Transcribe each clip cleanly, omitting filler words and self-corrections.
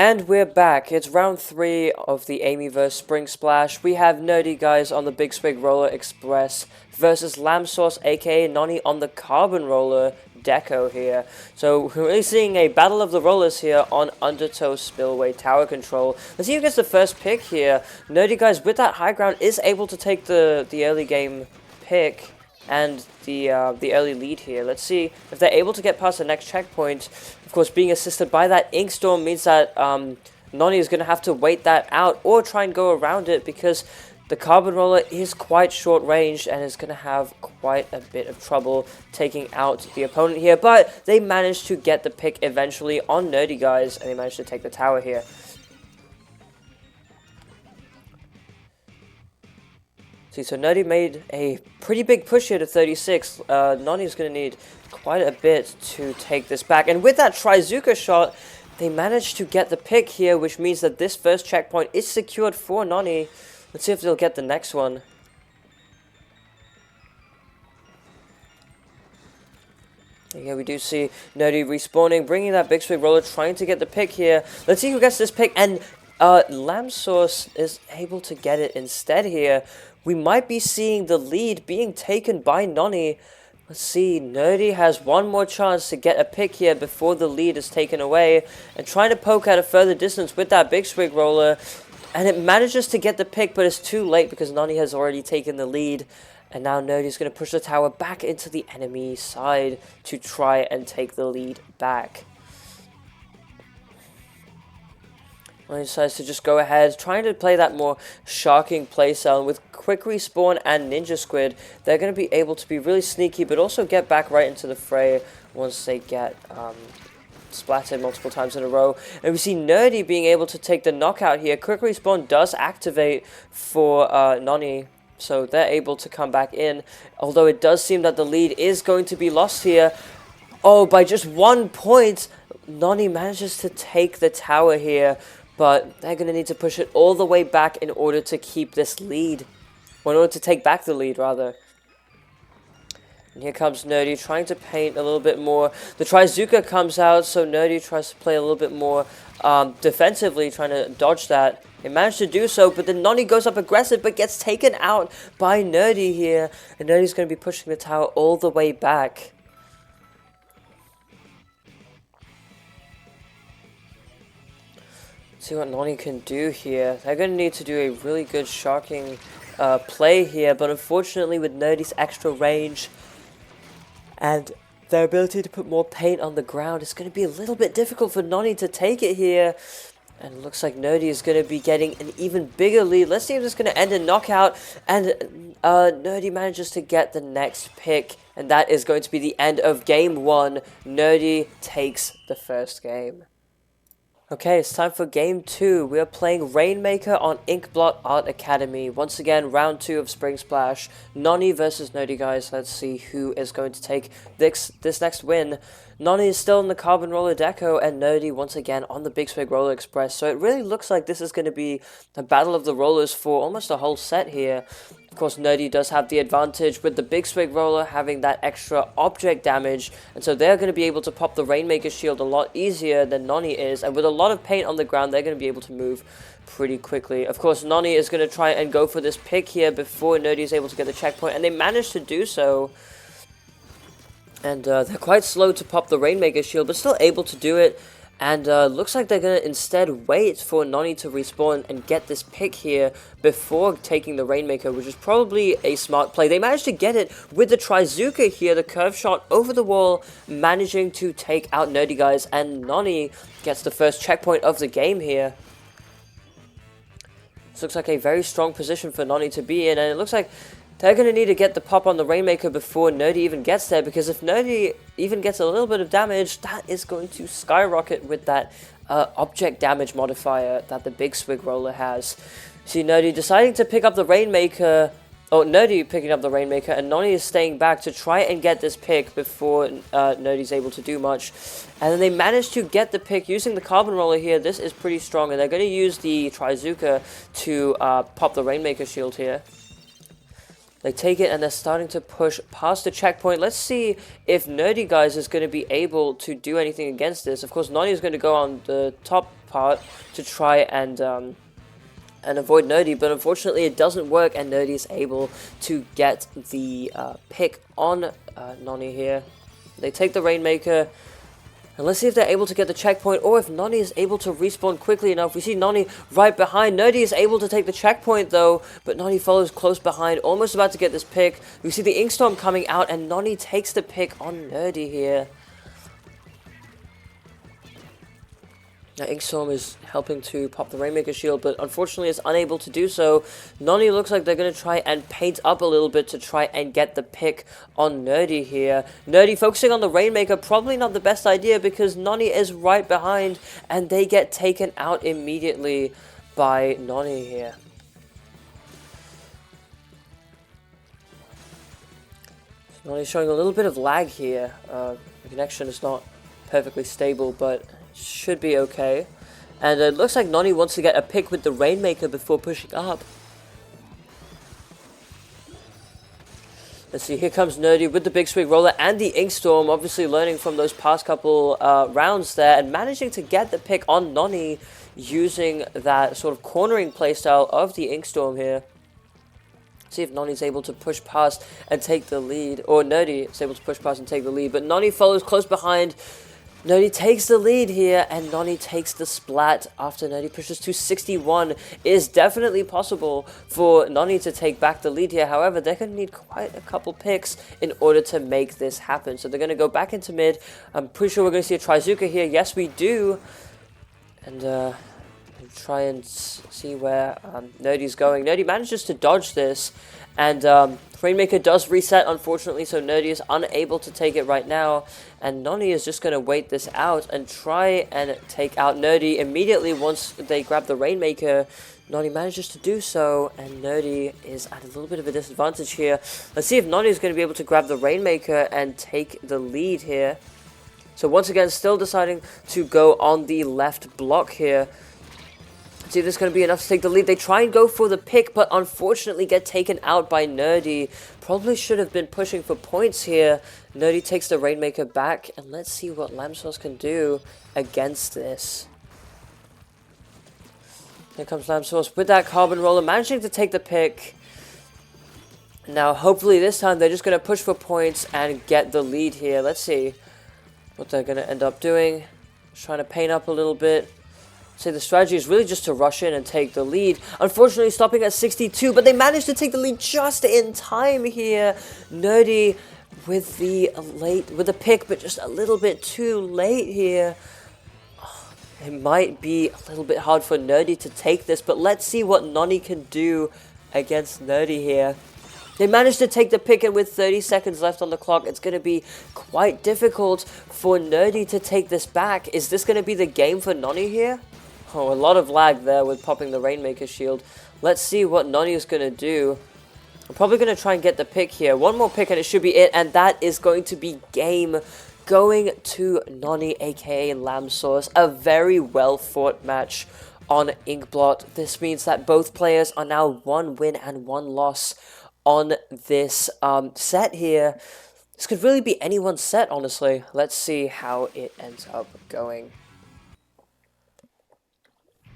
And we're back. It's round 3 of the Amyverse Spring Splash. We have Nerdy Guys on the Big Swig Roller Express versus Lamb Sauce aka Nonny on the Carbon Roller Deco here. So we're really seeing a battle of the rollers here on Undertow Spillway Tower Control. Let's see who gets the first pick here. Nerdy Guys with that high ground is able to take the early game pick and the early lead here. Let's see if they're able to get past the next checkpoint. Of course, being assisted by that Ink Storm means that Nonny is going to have to wait that out or try and go around it, because the Carbon Roller is quite short range and is going to have quite a bit of trouble taking out the opponent here. But they managed to get the pick eventually on Nerdy Guys, and they managed to take the tower here. See, so Nerdy made a pretty big push here to 36. Nonny's going to need quite a bit to take this back. And with that Trizooka shot, they managed to get the pick here, which means that this first checkpoint is secured for Nonny. Let's see if they'll get the next one. Yeah, we do see Nerdy respawning, bringing that Big Swig Roller, trying to get the pick here. Let's see who gets this pick, and Lamb Sauce is able to get it instead here. We might be seeing the lead being taken by Nonny. Let's see, Nerdy has one more chance to get a pick here before the lead is taken away, and trying to poke at a further distance with that Big Swig Roller, and it manages to get the pick, but it's too late because Nonny has already taken the lead, and now Nerdy's going to push the tower back into the enemy side to try and take the lead back. He decides to just go ahead, trying to play that more sharking playstyle. With quick respawn and Ninja Squid, they're going to be able to be really sneaky, but also get back right into the fray once they get splattered multiple times in a row. And we see Nerdy being able to take the knockout here. Quick respawn does activate for Nonny, so they're able to come back in. Although it does seem that the lead is going to be lost here. Oh, by just 1 point, Nonny manages to take the tower here. But they're going to need to push it all the way back in order to keep this lead. Or in order to take back the lead, rather. And here comes Nerdy, trying to paint a little bit more. The Trizooka comes out, so Nerdy tries to play a little bit more defensively, trying to dodge that. They managed to do so, but then Nonny goes up aggressive, but gets taken out by Nerdy here. And Nerdy's going to be pushing the tower all the way back. See what Nonny can do here. They're going to need to do a really good sharking play here, but unfortunately with Nerdy's extra range and their ability to put more paint on the ground, it's going to be a little bit difficult for Nonny to take it here. And it looks like Nerdy is going to be getting an even bigger lead. Let's see if this is going to end in knockout. And Nerdy manages to get the next pick, and that is going to be the end of game 1. Nerdy takes the first game. Okay, it's time for game 2. We are playing Rainmaker on Inkblot Art Academy. Once again, round 2 of Spring Splash. Nonny versus Nerdy Guys. Let's see who is going to take this next win. Nonny is still in the Carbon Roller Deco, and Nerdy once again on the Big Swig Roller Express. So it really looks like this is going to be a battle of the rollers for almost a whole set here. Of course, Nerdy does have the advantage with the Big Swig Roller having that extra object damage, and so they're going to be able to pop the Rainmaker shield a lot easier than Nonny is, and with a lot of paint on the ground, they're going to be able to move pretty quickly. Of course, Nonny is going to try and go for this pick here before Nerdy is able to get the checkpoint, and they managed to do so. And they're quite slow to pop the Rainmaker shield, but still able to do it. And looks like they're going to instead wait for Nonny to respawn and get this pick here before taking the Rainmaker, which is probably a smart play. They managed to get it with the Trizooka here, the curve shot over the wall, managing to take out Nerdy Guys. And Nonny gets the first checkpoint of the game here. This looks like a very strong position for Nonny to be in, and it looks like they're going to need to get the pop on the Rainmaker before Nerdy even gets there, because if Nerdy even gets a little bit of damage, that is going to skyrocket with that object damage modifier that the Big Swig Roller has. See Nerdy deciding to pick up the Rainmaker, Nerdy picking up the Rainmaker, and Nonny is staying back to try and get this pick before Nerdy's able to do much. And then they manage to get the pick using the Carbon Roller here. This is pretty strong, and they're going to use the Trizooka to pop the Rainmaker shield here. They take it and they're starting to push past the checkpoint. Let's see if Nerdy Guys is going to be able to do anything against this. Of course, Nonny is going to go on the top part to try and avoid Nerdy, but unfortunately it doesn't work, and Nerdy is able to get the pick on Nonny here. They take the Rainmaker, and let's see if they're able to get the checkpoint, or if Nonny is able to respawn quickly enough. We see Nonny right behind. Nerdy is able to take the checkpoint though, but Nonny follows close behind, almost about to get this pick. We see the Inkstorm coming out, and Nonny takes the pick on Nerdy here. Now, Inkstorm is helping to pop the Rainmaker shield, but unfortunately is unable to do so. Nonny looks like they're going to try and paint up a little bit to try and get the pick on Nerdy here. Nerdy focusing on the Rainmaker, probably not the best idea because Nonny is right behind, and they get taken out immediately by Nonny here. So Nonny's showing a little bit of lag here. The connection is not perfectly stable, but should be okay. And it looks like Nonny wants to get a pick with the Rainmaker before pushing up. Let's see, here comes Nerdy with the Big Swig Roller and the Inkstorm, obviously learning from those past couple rounds there, and managing to get the pick on Nonny using that sort of cornering playstyle of the Inkstorm here. See if Nonny's able to push past and take the lead, or Nerdy is able to push past and take the lead, but Nonny follows close behind. Nerdy takes the lead here, and Nonny takes the splat after Nerdy pushes to 61. It is definitely possible for Nonny to take back the lead here. However, they're going to need quite a couple picks in order to make this happen. So they're going to go back into mid. I'm pretty sure we're going to see a Trizuka here. Yes, we do. And try and see where Nerdy's going. Nerdy manages to dodge this, and Rainmaker does reset, unfortunately, so Nerdy is unable to take it right now, and Nonny is just going to wait this out and try and take out Nerdy immediately once they grab the Rainmaker. Nonny manages to do so, and Nerdy is at a little bit of a disadvantage here. Let's see if Nonny is going to be able to grab the Rainmaker and take the lead here. So once again, still deciding to go on the left block here. See if this is going to be enough to take the lead. They try and go for the pick, but unfortunately get taken out by Nerdy. Probably should have been pushing for points here. Nerdy takes the Rainmaker back, and let's see what Lamsauce can do against this. Here comes Lamsauce with that Carbon Roller, managing to take the pick. Now, hopefully this time they're just going to push for points and get the lead here. Let's see what they're going to end up doing. Just trying to paint up a little bit. So the strategy is really just to rush in and take the lead. Unfortunately, stopping at 62, but they managed to take the lead just in time here. Nerdy with the pick, but just a little bit too late here. It might be a little bit hard for Nerdy to take this, but let's see what Nonny can do against Nerdy here. They managed to take the pick, and with 30 seconds left on the clock, it's going to be quite difficult for Nerdy to take this back. Is this going to be the game for Nonny here? Oh, a lot of lag there with popping the Rainmaker shield. Let's see what Nonny is going to do. I'm probably going to try and get the pick here. One more pick and it should be it, and that is going to be game going to Nonny, aka Lamsauce. A very well fought match on Inkblot. This means that both players are now 1 win and 1 loss on this set here. This could really be anyone's set, honestly. Let's see how it ends up going.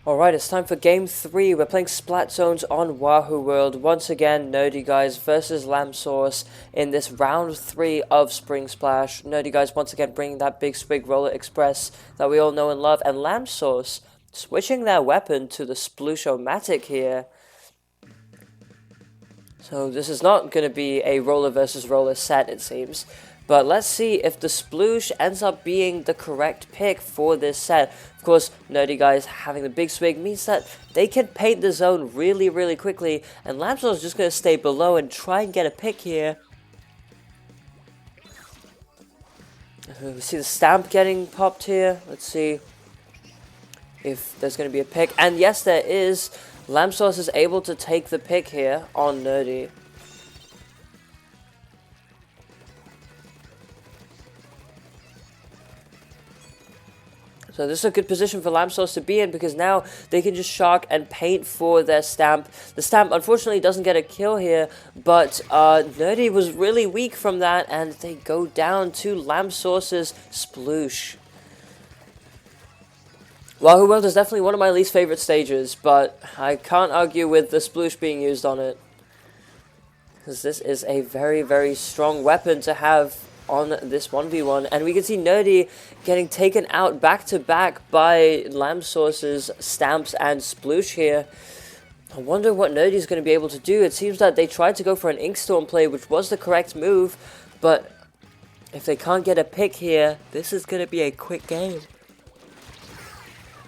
Alright, it's time for Game 3. We're playing Splat Zones on Wahoo World. Once again, Nerdy Guys versus Lamsauce in this round 3 of Spring Splash. Nerdy Guys once again bringing that Big Swig Roller Express that we all know and love. And Lamsauce switching their weapon to the Sploosh-O-Matic here. So this is not going to be a roller versus roller set, it seems. But let's see if the Sploosh ends up being the correct pick for this set. Of course, Nerdy Guys having the Big Swig means that they can paint the zone really, really quickly. And Lamsauce is just going to stay below and try and get a pick here. We see the Stamp getting popped here. Let's see if there's going to be a pick. And yes, there is. Lamsauce is able to take the pick here on Nerdy. So this is a good position for Lamsauce to be in, because now they can just shark and paint for their Stamp. The Stamp unfortunately doesn't get a kill here, but Nerdy was really weak from that, and they go down to Lamsauce's Sploosh. Wahoo World is definitely one of my least favorite stages, but I can't argue with the sploosh being used on it. Because this is a very, very strong weapon to have on this 1v1. And we can see Nerdy getting taken out back-to-back by Lambsauce's Stamps and Sploosh here. I wonder what Nerdy's going to be able to do. It seems that they tried to go for an Inkstorm play, which was the correct move. But if they can't get a pick here, this is going to be a quick game.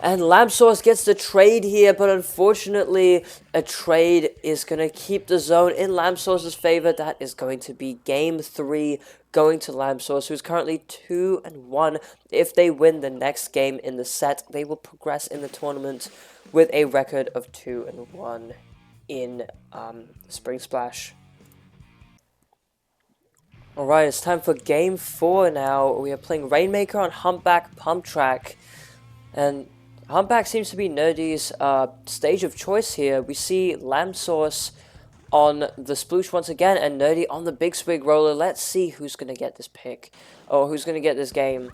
And Lambsauce gets the trade here, but unfortunately, a trade is going to keep the zone in Lambsauce's favor. That is going to be Game 3 going to Lambsauce, who's currently 2-1. If they win the next game in the set, they will progress in the tournament with a record of 2-1 in Spring Splash. Alright, it's time for Game 4 now. We are playing Rainmaker on Humpback Pump Track. And Humpback seems to be Nerdy's stage of choice here. We see Lambsauce on the Sploosh once again, and Nerdy on the Big Swig Roller. Let's see who's going to get this pick, or who's going to get this game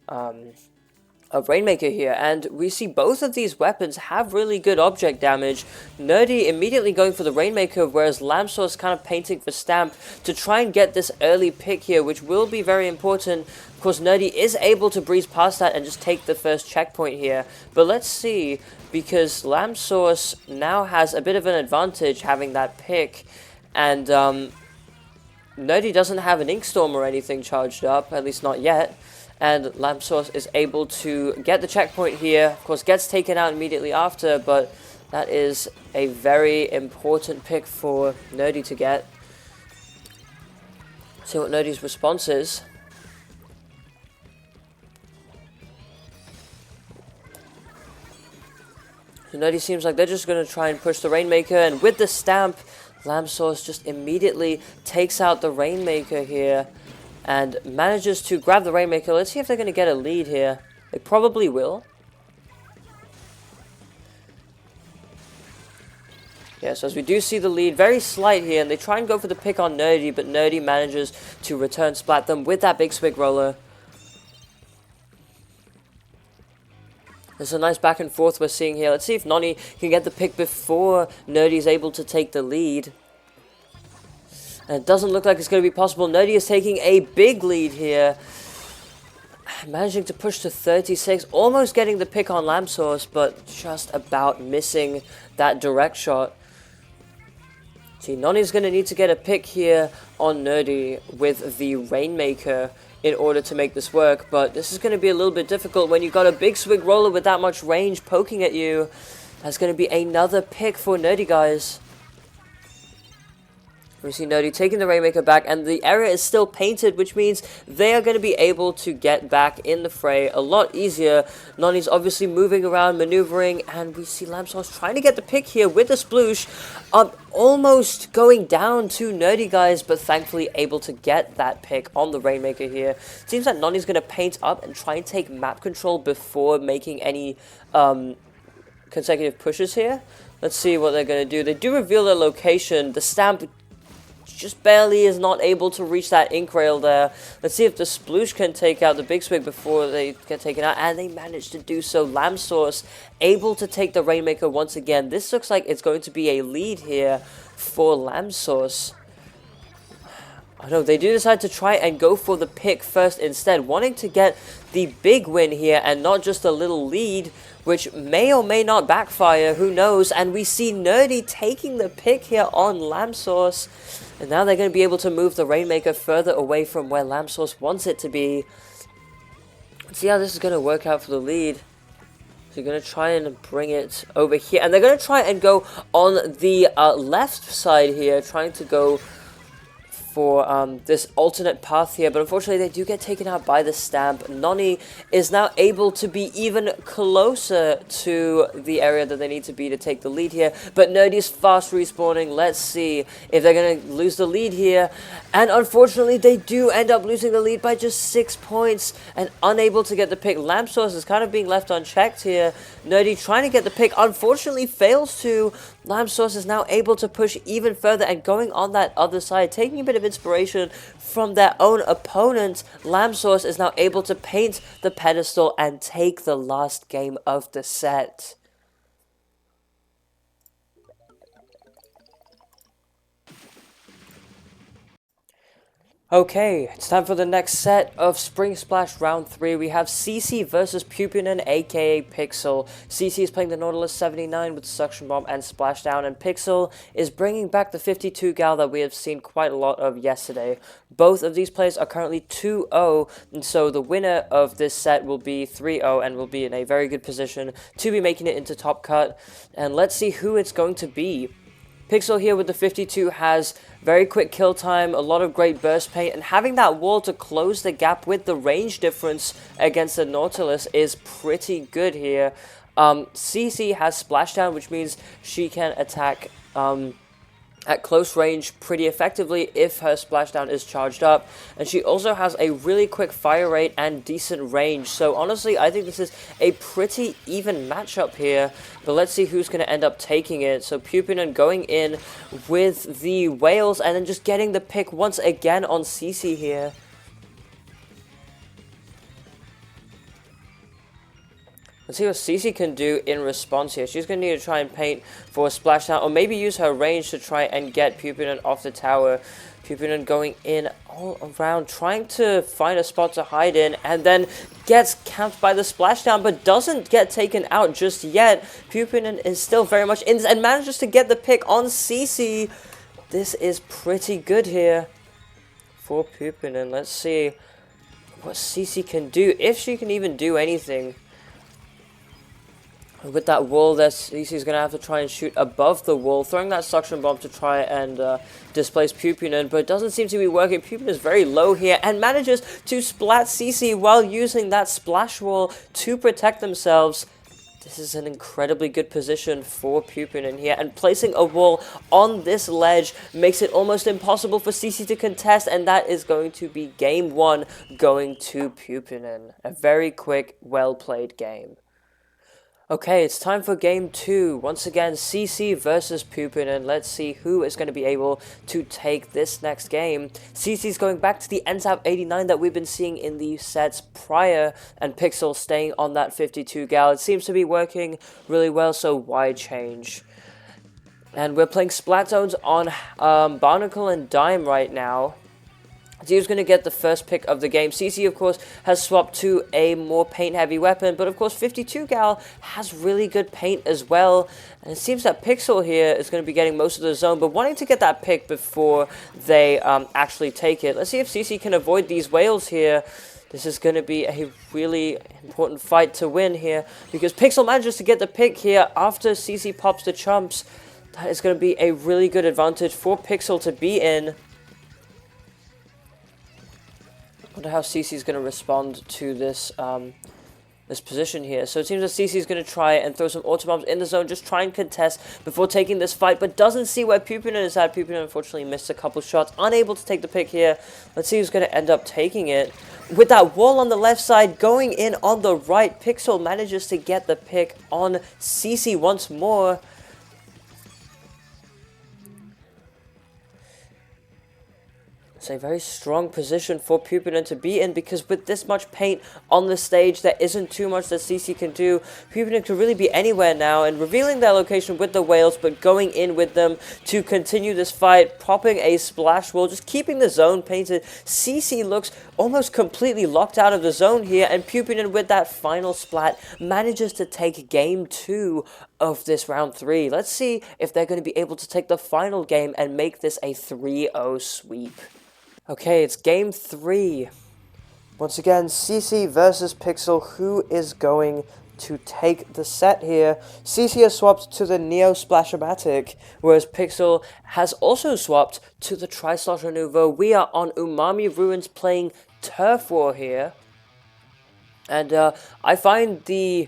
of Rainmaker here. And we see both of these weapons have really good object damage. Nerdy immediately going for the Rainmaker, whereas Lambsauce kind of painting for Stamp to try and get this early pick here, which will be very important. Of course, Nerdy is able to breeze past that and just take the first checkpoint here. But let's see, because Lambsauce now has a bit of an advantage having that pick, and Nerdy doesn't have an Inkstorm or anything charged up, at least not yet. And Lambsauce is able to get the checkpoint here. Of course, gets taken out immediately after, but that is a very important pick for Nerdy to get. See what Nerdy's response is. So Nerdy seems like they're just going to try and push the Rainmaker, and with the Stamp, Lambsauce just immediately takes out the Rainmaker here and manages to grab the Rainmaker. Let's see if they're going to get a lead here. They probably will. Yeah, so as we do see the lead, very slight here, and they try and go for the pick on Nerdy, but Nerdy manages to return splat them with that Big Swig Roller. There's a nice back and forth we're seeing here. Let's see if Nonny can get the pick before Nerdy's able to take the lead. And it doesn't look like it's going to be possible. Nerdy is taking a big lead here. Managing to push to 36. Almost getting the pick on Lambsauce, but just about missing that direct shot. See, Nonny's going to need to get a pick here on Nerdy with the Rainmaker in order to make this work. But this is going to be a little bit difficult when you've got a Big Swig Roller with that much range poking at you. That's going to be another pick for Nerdy, guys. We see Nerdy taking the Rainmaker back, and the area is still painted, which means they are going to be able to get back in the fray a lot easier. Nonny's obviously moving around, maneuvering, and we see Lambsauce trying to get the pick here with the Sploosh. Almost going down to Nerdy, guys, but thankfully able to get that pick on the Rainmaker here. Seems like Nonny's going to paint up and try and take map control before making any consecutive pushes here. Let's see what they're going to do. They do reveal their location. The Stamp just barely is not able to reach that ink rail there. Let's see if the Sploosh can take out the Big Swig before they get taken out, and they managed to do so. Lambsauce able to take the Rainmaker once again. This looks like it's going to be a lead here for Lambsauce. I know, they do decide to try and go for the pick first instead, wanting to get the big win here and not just a little lead, which may or may not backfire, who knows. And we see Nerdy taking the pick here on Lambsauce, and now they're going to be able to move the Rainmaker further away from where Lambsauce wants it to be. Let's see how this is going to work out for the lead. So they're going to try and bring it over here, and they're going to try and go on the left side here, trying to go for this alternate path here, but unfortunately they do get taken out by the Stamp. Nonny is now able to be even closer to the area that they need to be to take the lead here, but Nerdy's fast respawning. Let's see if they're going to lose the lead here, and unfortunately they do end up losing the lead by just 6 points and unable to get the pick. Lambsauce is kind of being left unchecked here. Nerdy trying to get the pick, unfortunately fails to, Lamsource is now able to push even further and going on that other side, taking a bit of inspiration from their own opponent. Lamsource is now able to paint the pedestal and take the last game of the set. Okay, it's time for the next set of Spring Splash Round 3. We have CC versus Pupinen, aka Pixel. CC is playing the Nautilus 79 with Suction Bomb and Splashdown, and Pixel is bringing back the 52 gal that we have seen quite a lot of yesterday. Both of these players are currently 2-0, and so the winner of this set will be 3-0 and will be in a very good position to be making it into Top Cut. And let's see who it's going to be. Pixel here with the 52 has very quick kill time, a lot of great burst paint, and having that wall to close the gap with the range difference against the Nautilus is pretty good here. CC has Splashdown, which means she can attack at close range pretty effectively if her Splashdown is charged up, and she also has a really quick fire rate and decent range. So honestly, I think this is a pretty even matchup here, but let's see who's going to end up taking it. So Pupinen going in with the whales and then just getting the pick once again on CC here. Let's see what CC can do in response here. She's going to need to try and paint for a splashdown, or maybe use her range to try and get Pupinen off the tower. Pupinen going in all around, trying to find a spot to hide in, and then gets camped by the splashdown, but doesn't get taken out just yet. Pupinen is still very much in and manages to get the pick on CC. This is pretty good here for Pupinen. Let's see what CC can do, if she can even do anything. With that wall there, CC's going to have to try and shoot above the wall, throwing that suction bomb to try and displace Pupinen, but it doesn't seem to be working. Pupinen is very low here and manages to splat CC while using that splash wall to protect themselves. This is an incredibly good position for Pupinen here, and placing a wall on this ledge makes it almost impossible for CC to contest, and that is going to be game 1 going to Pupinen. A very quick, well-played game. Okay, it's time for game 2. Once again, CC versus Pupinen. Let's see who is going to be able to take this next game. CC's going back to the NTAP 89 that we've been seeing in the sets prior, and Pixel staying on that 52 gal. It seems to be working really well, so why change? And we're playing Splat Zones on Barnacle and Dime right now. Zeus going to get the first pick of the game. CC, of course, has swapped to a more paint-heavy weapon, but of course, 52 gal has really good paint as well. And it seems that Pixel here is going to be getting most of the zone, but wanting to get that pick before they actually take it. Let's see if CC can avoid these whales here. This is going to be a really important fight to win here, because Pixel manages to get the pick here after CC pops the chumps. That is going to be a really good advantage for Pixel to be in. I wonder how CC is going to respond to this this position here. So it seems that CC is going to try and throw some auto bombs in the zone, just try and contest before taking this fight, but doesn't see where Pupinen is at. Pupinen unfortunately missed a couple shots, unable to take the pick here. Let's see who's going to end up taking it. With that wall on the left side, going in on the right, Pixel manages to get the pick on CC once more. It's a very strong position for Pupinen to be in, because with this much paint on the stage, there isn't too much that CC can do. Pupinen could really be anywhere now, and revealing their location with the whales, but going in with them to continue this fight, popping a splash wall, just keeping the zone painted. CC looks almost completely locked out of the zone here, and Pupinen with that final splat manages to take game 2 of this round 3. Let's see if they're going to be able to take the final game and make this a 3-0 sweep. Okay, it's game 3. Once again, CC versus Pixel. Who is going to take the set here? CC has swapped to the Neo Splashomatic, whereas Pixel has also swapped to the Tri-Slot Renouveau. We are on Umami Ruins playing Turf War here. And I find the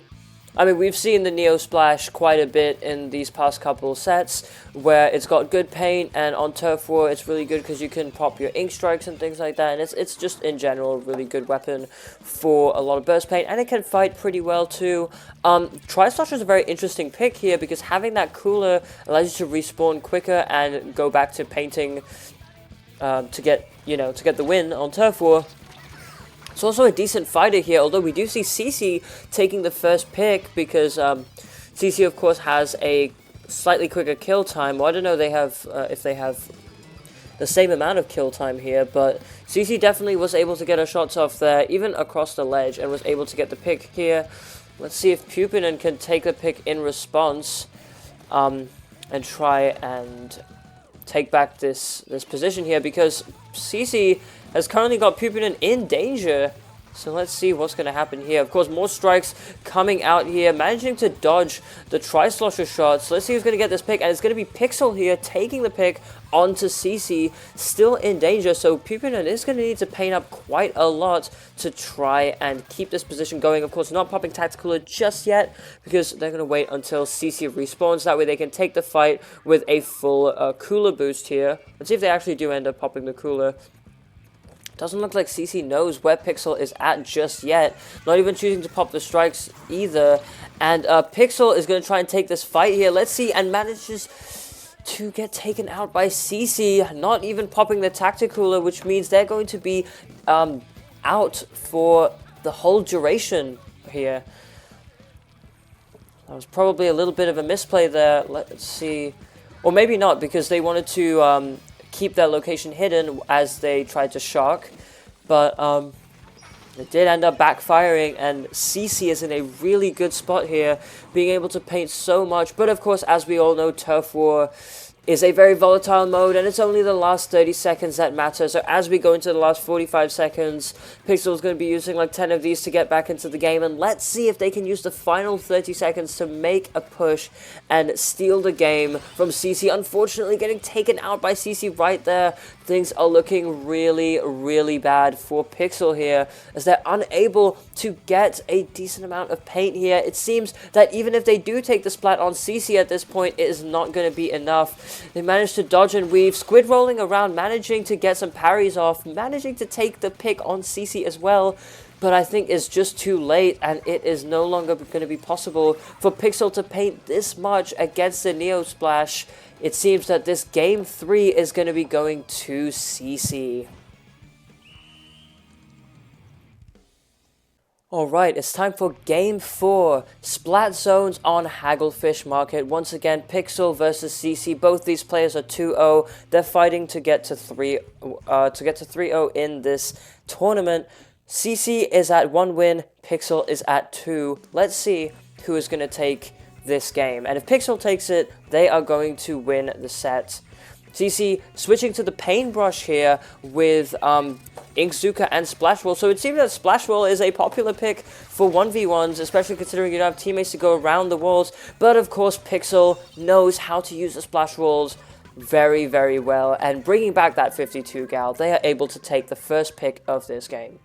I mean, we've seen the Neo Splash quite a bit in these past couple sets, where it's got good paint, and on Turf War it's really good because you can pop your Ink Strikes and things like that, and it's just in general a really good weapon for a lot of burst paint, and it can fight pretty well too. Tri-Slosher is a very interesting pick here because having that cooler allows you to respawn quicker and go back to painting to get the win on Turf War. It's also a decent fighter here, although we do see CC taking the first pick because CC, of course, has a slightly quicker kill time. Well, I don't know if they have the same amount of kill time here, but CC definitely was able to get her shots off there, even across the ledge, and was able to get the pick here. Let's see if Pupinen can take the pick in response and try and take back this position here, because CC has currently got Pupinen in danger. So let's see what's going to happen here. Of course, more strikes coming out here, managing to dodge the Tri-Slosher shots. Let's see who's going to get this pick, and it's going to be Pixel here taking the pick onto CC, still in danger. So Pupinen is going to need to paint up quite a lot to try and keep this position going. Of course, not popping Tactical just yet because they're going to wait until CC respawns. That way they can take the fight with a full cooler boost here. Let's see if they actually do end up popping the cooler. Doesn't look like CC knows where Pixel is at just yet. Not even choosing to pop the strikes either. And Pixel is going to try and take this fight here. Let's see, and manages to get taken out by CC. Not even popping the Tacticooler, which means they're going to be out for the whole duration here. That was probably a little bit of a misplay there. Let's see. Or maybe not, because they wanted to keep their location hidden as they tried to shock, but it did end up backfiring, and CC is in a really good spot here, being able to paint so much. But of course, as we all know, Turf War is a very volatile mode, and it's only the last 30 seconds that matter. So as we go into the last 45 seconds, Pixel's going to be using like 10 of these to get back into the game, and let's see if they can use the final 30 seconds to make a push and steal the game from CC. Unfortunately, getting taken out by CC right there. Things are looking really, really bad for Pixel here, as they're unable to get a decent amount of paint here. It seems that even if they do take the splat on CC at this point, it is not going to be enough. They managed to dodge and weave, squid rolling around, managing to get some parries off, managing to take the pick on CC as well, but I think it's just too late, and it is no longer going to be possible for Pixel to paint this much against the Neo Splash. It seems that this game 3 is going to be going to CC. Alright, it's time for Game 4, Splat Zones on Hagglefish Market. Once again, Pixel versus CC. Both these players are 2-0. They're fighting to get to 3-0 in this tournament. CC is at 1 win, Pixel is at 2. Let's see who is going to take this game. And if Pixel takes it, they are going to win the set. CC switching to the paintbrush here with Inkzooka and Splash Roll. So it seems that Splash Roll is a popular pick for 1v1s, especially considering you don't have teammates to go around the walls. But of course, Pixel knows how to use the Splash Rolls very, very well. And bringing back that 52 gal, they are able to take the first pick of this game.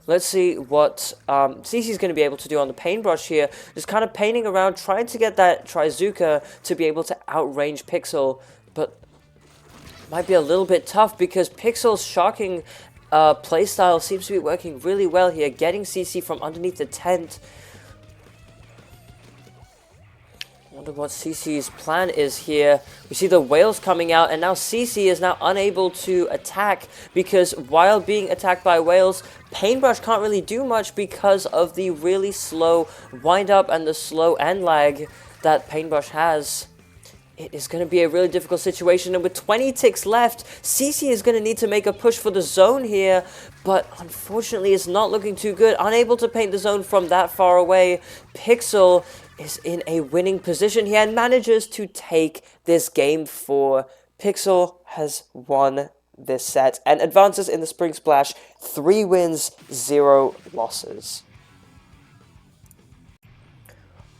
Let's see what CC is going to be able to do on the paintbrush here. Just kind of painting around, trying to get that Trizooka to be able to outrange Pixel. But might be a little bit tough because Pixel's shocking playstyle seems to be working really well here, getting CC from underneath the tent. Wonder what CC's plan is here. We see the whales coming out, and now CC is now unable to attack because while being attacked by whales, Paintbrush can't really do much because of the really slow wind up and the slow end lag that Paintbrush has. It is going to be a really difficult situation, and with 20 ticks left, CC is going to need to make a push for the zone here, but unfortunately it's not looking too good. Unable to paint the zone from that far away, Pixel is in a winning position here and manages to take this game 4. Pixel has won this set and advances in the Spring Splash, 3 wins, 0 losses.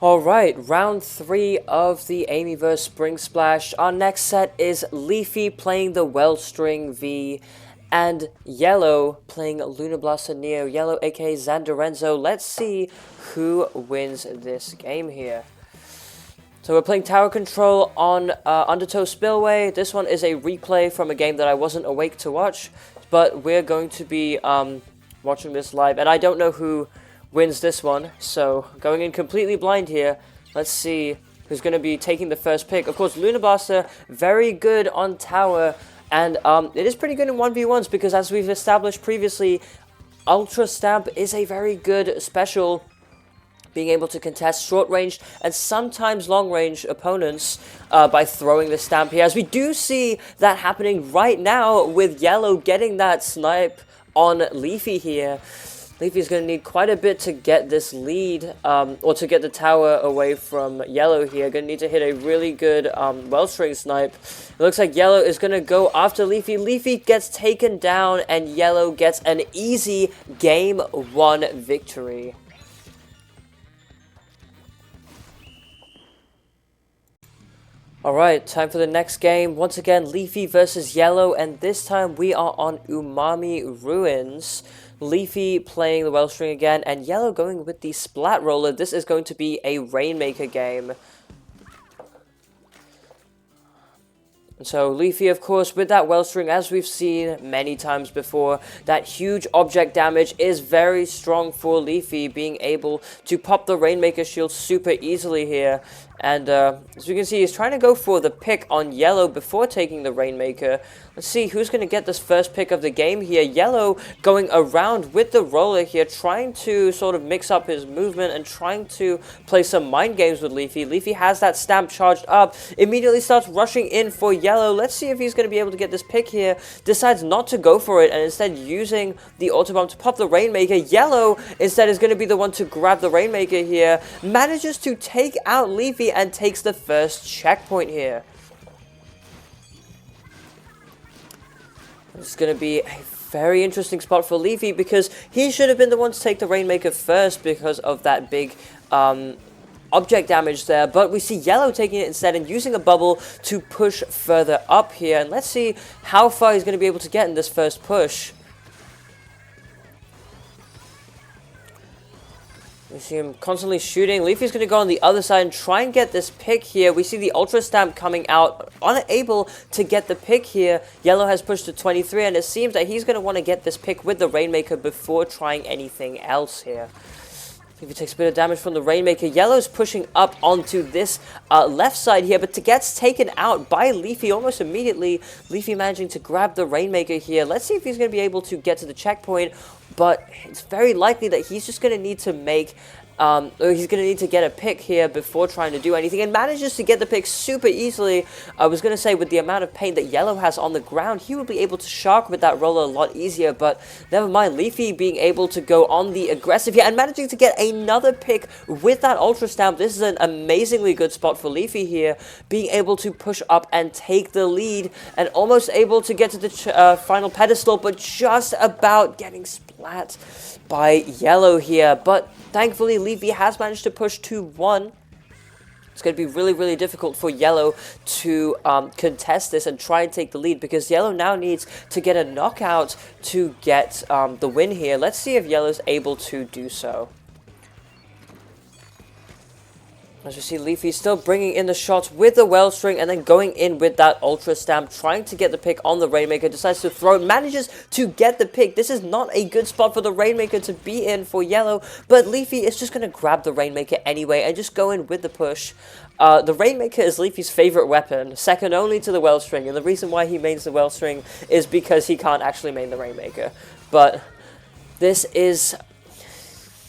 Alright, round 3 of the Amyverse Spring Splash. Our next set is Leafy playing the Wellstring V. and Yellow playing Luna Blaster Neo. Yellow, aka Zandorenzo. Let's see who wins this game here. So we're playing Tower Control on Undertow Spillway. This one is a replay from a game that I wasn't awake to watch, but we're going to be watching this live, and I don't know who wins this one, so going in completely blind here. Let's see who's going to be taking the first pick. Of course, Luna Blaster, very good on Tower, and it is pretty good in 1v1s because, as we've established previously, Ultra Stamp is a very good special, being able to contest short-range and sometimes long-range opponents by throwing the stamp here. As we do see that happening right now with Yellow getting that snipe on Leafy here. Leafy's going to need quite a bit to get this lead, or to get the tower away from Yellow here. Going to need to hit a really good Wellstring snipe. It looks like Yellow is going to go after Leafy. Leafy gets taken down, and Yellow gets an easy Game 1 victory. Alright, time for the next game. Once again, Leafy versus Yellow, and this time we are on Umami Ruins. Leafy playing the Wellstring again, and Yellow going with the Splat Roller. This is going to be a Rainmaker game. And so Leafy, of course, with that Wellstring, as we've seen many times before, that huge object damage is very strong for Leafy, being able to pop the Rainmaker shield super easily here. And as we can see, he's trying to go for the pick on Yellow before taking the Rainmaker. Let's see who's going to get this first pick of the game here. Yellow going around with the roller here, trying to sort of mix up his movement and trying to play some mind games with Leafy. Leafy has that stamp charged up, immediately starts rushing in for Yellow. Let's see if he's going to be able to get this pick here. Decides not to go for it and instead using the Autobomb to pop the Rainmaker. Yellow instead is going to be the one to grab the Rainmaker here. Manages to take out Leafy and takes the first checkpoint here. It's going to be a very interesting spot for Leafy because he should have been the one to take the Rainmaker first because of that big object damage there. But we see Yellow taking it instead and using a bubble to push further up here. And let's see how far he's going to be able to get in this first push. We see him constantly shooting. Leafy's going to go on the other side and try and get this pick here. We see the Ultra Stamp coming out, unable to get the pick here. Yellow has pushed to 23, and it seems that he's going to want to get this pick with the Rainmaker before trying anything else here. Leafy takes a bit of damage from the Rainmaker. Yellow's pushing up onto this left side here, but gets taken out by Leafy almost immediately. Leafy managing to grab the Rainmaker here. Let's see if he's going to be able to get to the checkpoint, but it's very likely that he's just going to need to make or he's going to need to get a pick here before trying to do anything, and manages to get the pick super easily. I was going to say, with the amount of pain that Yellow has on the ground, he would be able to shark with that roller a lot easier, but never mind. Leafy being able to go on the aggressive here and managing to get another pick with that Ultra Stamp. This is an amazingly good spot for Leafy here, being able to push up and take the lead, and almost able to get to the final pedestal, but just about getting splat by Yellow here. But thankfully, Leafy has managed to push to 1. It's going to be really, really difficult for Yellow to contest this and try and take the lead, because Yellow now needs to get a knockout to get the win here. Let's see if Yellow's able to do so. As you see, Leafy still bringing in the shots with the Wellstring and then going in with that Ultra Stamp, trying to get the pick on the Rainmaker, decides to throw, manages to get the pick. This is not a good spot for the Rainmaker to be in for Yellow, but Leafy is just going to grab the Rainmaker anyway and just go in with the push. The Rainmaker is Leafy's favorite weapon, second only to the Wellstring, and the reason why he mains the Wellstring is because he can't actually main the Rainmaker. But this is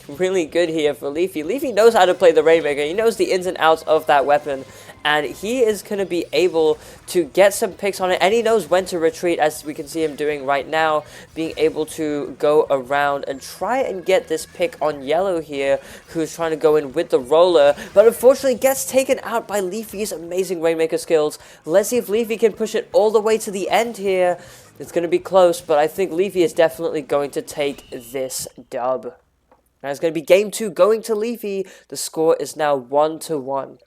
really good here for Leafy. Leafy knows how to play the Rainmaker. He knows the ins and outs of that weapon, and he is going to be able to get some picks on it, and he knows when to retreat, as we can see him doing right now, being able to go around and try and get this pick on Yellow here, who's trying to go in with the roller, but unfortunately gets taken out by Leafy's amazing Rainmaker skills. Let's see if Leafy can push it all the way to the end here. It's going to be close, but I think Leafy is definitely going to take this dub. Now it's going to be game 2 going to Leafy. The score is now 1-1.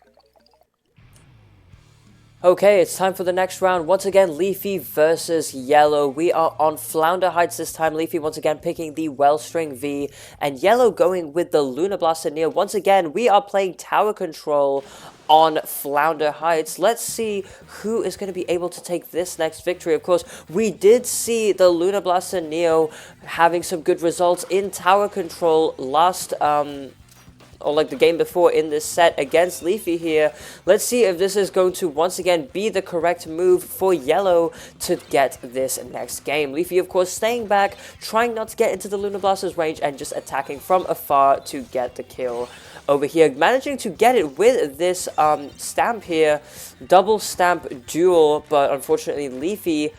Okay, it's time for the next round. Once again, Leafy versus Yellow. We are on Flounder Heights this time. Leafy once again picking the Wellstring V, and Yellow going with the Lunar Blaster Neo. Once again, we are playing tower control on Flounder Heights. Let's see who is going to be able to take this next victory. Of course, we did see the Lunar Blaster Neo having some good results in tower control last or like the game before in this set against Leafy here. Let's see if this is going to once again be the correct move for Yellow to get this next game. Leafy, of course, staying back, trying not to get into the Lunar Blaster's range and just attacking from afar to get the kill over here. Managing to get it with this stamp here, double stamp duel, but unfortunately Leafy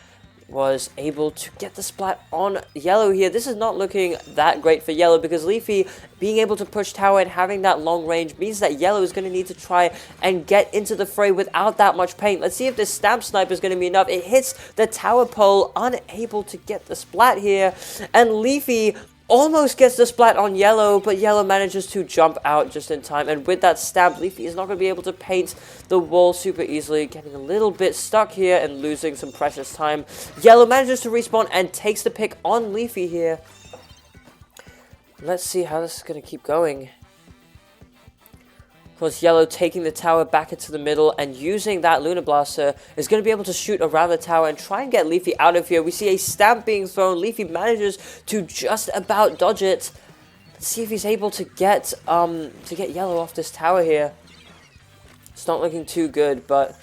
was able to get the splat on Yellow here. This is not looking that great for Yellow because Leafy being able to push tower and having that long range means that Yellow is going to need to try and get into the fray without that much paint. Let's see if this stamp snipe is going to be enough. It hits the tower pole, unable to get the splat here, and Leafy almost gets the splat on Yellow, but Yellow manages to jump out just in time. And with that stab, Leafy is not going to be able to paint the wall super easily, getting a little bit stuck here and losing some precious time. Yellow manages to respawn and takes the pick on Leafy here. Let's see how this is going to keep going. Of course, Yellow taking the tower back into the middle and using that Lunar Blaster is going to be able to shoot around the tower and try and get Leafy out of here. We see a stamp being thrown. Leafy manages to just about dodge it. Let's see if he's able to get Yellow off this tower here. It's not looking too good, but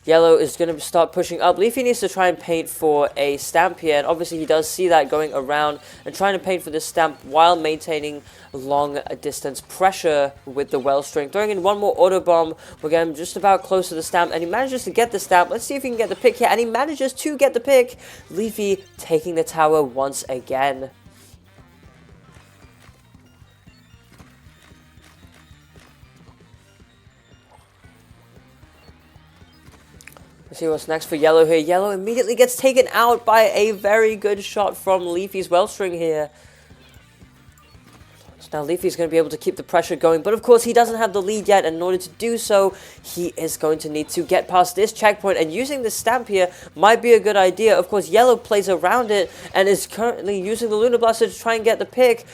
Yellow is going to start pushing up. Leafy needs to try and paint for a stamp here, and obviously he does see that going around and trying to paint for this stamp while maintaining long distance pressure with the Wellstring. Throwing in one more auto bomb. We're getting just about close to the stamp, and he manages to get the stamp. Let's see if he can get the pick here, and he manages to get the pick. Leafy taking the tower once again. Let's see what's next for Yellow here. Yellow immediately gets taken out by a very good shot from Leafy's Wellstring here. So now Leafy's going to be able to keep the pressure going, but of course he doesn't have the lead yet, and in order to do so, he is going to need to get past this checkpoint, and using the stamp here might be a good idea. Of course, Yellow plays around it and is currently using the Lunar Blaster to try and get the pick.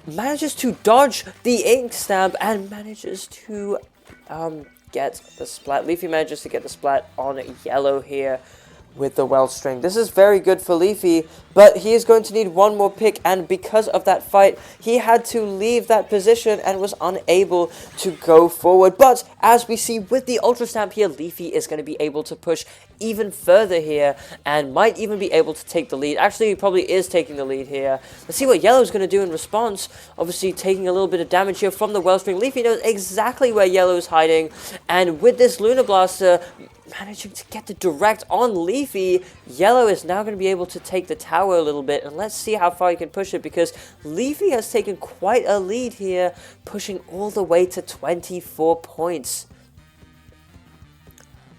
Manages to dodge the ink stamp and manages to get the splat. Leafy manages to get the splat on Yellow here with the Wellstring. This is very good for Leafy, but he is going to need one more pick, and because of that fight, he had to leave that position and was unable to go forward. But as we see with the Ultra Stamp here, Leafy is going to be able to push even further here and might even be able to take the lead. Actually, he probably is taking the lead here. Let's see what Yellow's going to do in response. Obviously, taking a little bit of damage here from the Wellstring. Leafy knows exactly where Yellow's hiding, and with this Lunar Blaster managing to get the direct on Leafy, Yellow is now going to be able to take the tower a little bit, and let's see how far he can push it, because Leafy has taken quite a lead here, pushing all the way to 24 points.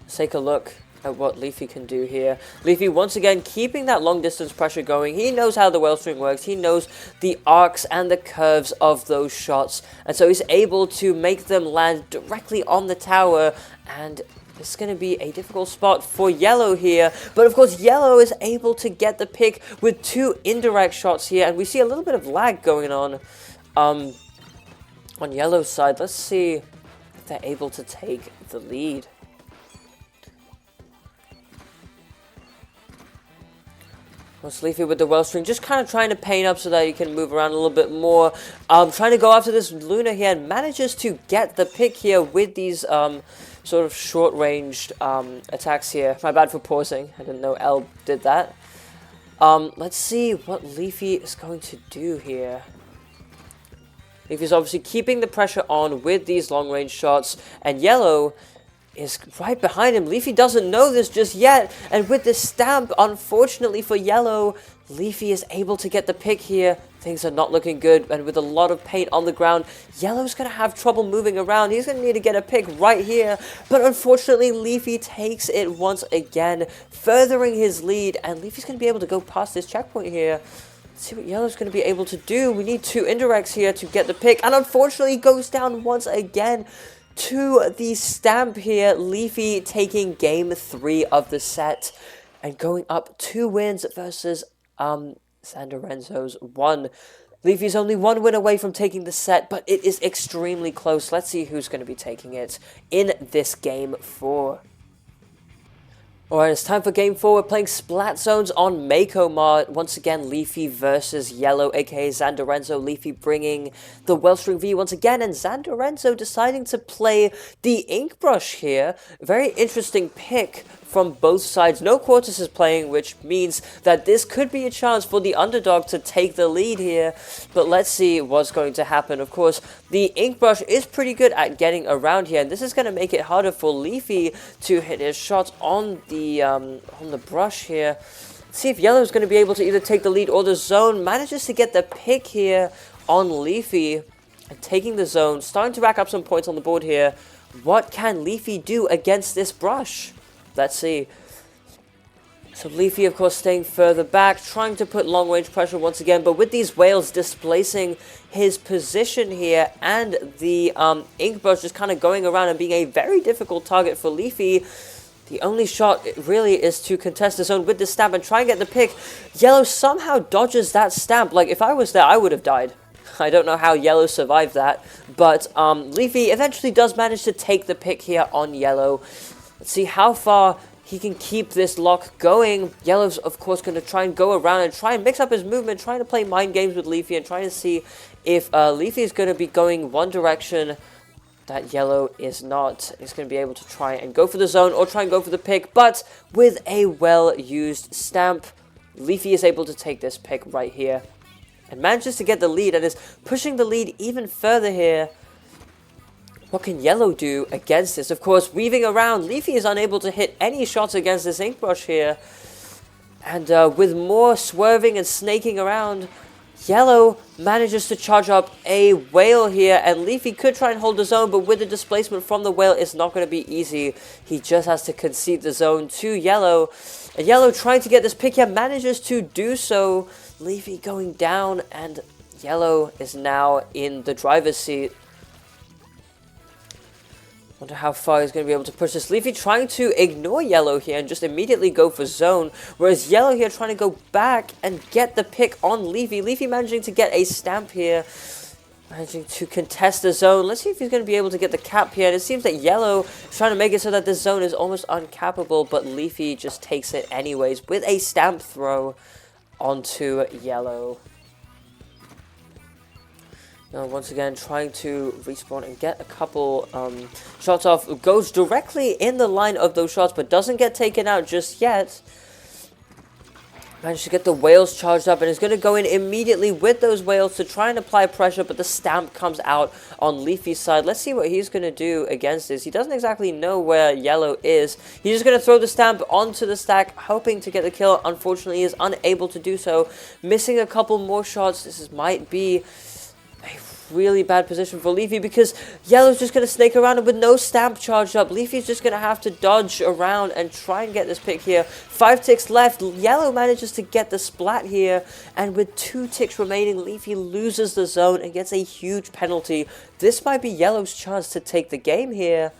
Let's take a look at what Leafy can do here. Leafy once again keeping that long distance pressure going. He knows how the Wellstring works. He knows the arcs and the curves of those shots, and so he's able to make them land directly on the tower, and it's going to be a difficult spot for Yellow here, but of course Yellow is able to get the pick with two indirect shots here, and we see a little bit of lag going on Yellow's side. Let's see if they're able to take the lead. Leafy with the Wellstring, just kind of trying to paint up so that he can move around a little bit more. Trying to go after this Luna here, and manages to get the pick here with these sort of short-ranged attacks here. My bad for pausing. I didn't know L did that. Let's see what Leafy is going to do here. Leafy's obviously keeping the pressure on with these long-range shots, and Yellow is right behind him. Leafy doesn't know this just yet, and with this stamp, unfortunately for Yellow, Leafy is able to get the pick here. Things are not looking good, and with a lot of paint on the ground, Yellow's going to have trouble moving around. He's going to need to get a pick right here, but unfortunately, Leafy takes it once again, furthering his lead, and Leafy's going to be able to go past this checkpoint here. Let's see what Yellow's going to be able to do. We need two indirects here to get the pick, and unfortunately, he goes down once again. to the stamp here. Leafy taking game 3 of the set and going up 2 wins versus Sandorenzo's 1. Leafy's only 1 win away from taking the set, but it is extremely close. Let's see who's going to be taking it in this game 4. Alright, it's time for game 4. We're playing Splat Zones on Mako Mart. Once again, Leafy versus Yellow, aka Zandorenzo. Leafy bringing the Wellstring V once again, and Zandorenzo deciding to play the Ink Brush here. Very interesting pick from both sides. No Quartus is playing, which means that this could be a chance for the underdog to take the lead here. But let's see what's going to happen. Of course, the Ink Brush is pretty good at getting around here, and this is going to make it harder for Leafy to hit his shots on the brush here. Let's see if Yellow's going to be able to either take the lead or the zone. Manages to get the pick here on Leafy and taking the zone. Starting to rack up some points on the board here. What can Leafy do against this brush? Let's see. So Leafy, of course, staying further back, trying to put long-range pressure once again, but with these whales displacing his position here, and the Ink Brush just kind of going around and being a very difficult target for Leafy, the only shot really is to contest the zone with the stamp and try and get the pick. Yellow somehow dodges that stamp. Like, if I was there, I would have died. I don't know how Yellow survived that, but Leafy eventually does manage to take the pick here on Yellow. Let's see how far he can keep this lock going. Yellow's, of course, going to try and go around and try and mix up his movement, trying to play mind games with Leafy and trying to see if Leafy is going to be going one direction that Yellow is not. He's going to be able to try and go for the zone or try and go for the pick, but with a well-used stamp, Leafy is able to take this pick right here and manages to get the lead and is pushing the lead even further here. What can Yellow do against this? Of course, weaving around, Leafy is unable to hit any shots against this Ink Brush here. And with more swerving and snaking around, Yellow manages to charge up a whale here, and Leafy could try and hold the zone, but with the displacement from the whale, it's not going to be easy. He just has to concede the zone to Yellow. And Yellow trying to get this pick here, manages to do so. Leafy going down, and Yellow is now in the driver's seat. Wonder how far he's going to be able to push this. Leafy trying to ignore Yellow here and just immediately go for zone. Whereas Yellow here trying to go back and get the pick on Leafy. Leafy managing to get a stamp here. Managing to contest the zone. Let's see if he's going to be able to get the cap here. And it seems that Yellow is trying to make it so that this zone is almost uncappable. But Leafy just takes it anyways with a stamp throw onto Yellow. Now, once again, trying to respawn and get a couple shots off. Goes directly in the line of those shots, but doesn't get taken out just yet. Managed to get the whales charged up and is going to go in immediately with those whales to try and apply pressure, but the stamp comes out on Leafy's side. Let's see what he's going to do against this. He doesn't exactly know where Yellow is. He's just going to throw the stamp onto the stack, hoping to get the kill. Unfortunately, he is unable to do so. Missing a couple more shots. Might be a really bad position for Leafy because Yellow's just going to snake around and with no stamp charged up. Leafy's just going to have to dodge around and try and get this pick here. 5 ticks left. Yellow manages to get the splat here, and with 2 ticks remaining, Leafy loses the zone and gets a huge penalty. This might be Yellow's chance to take the game here.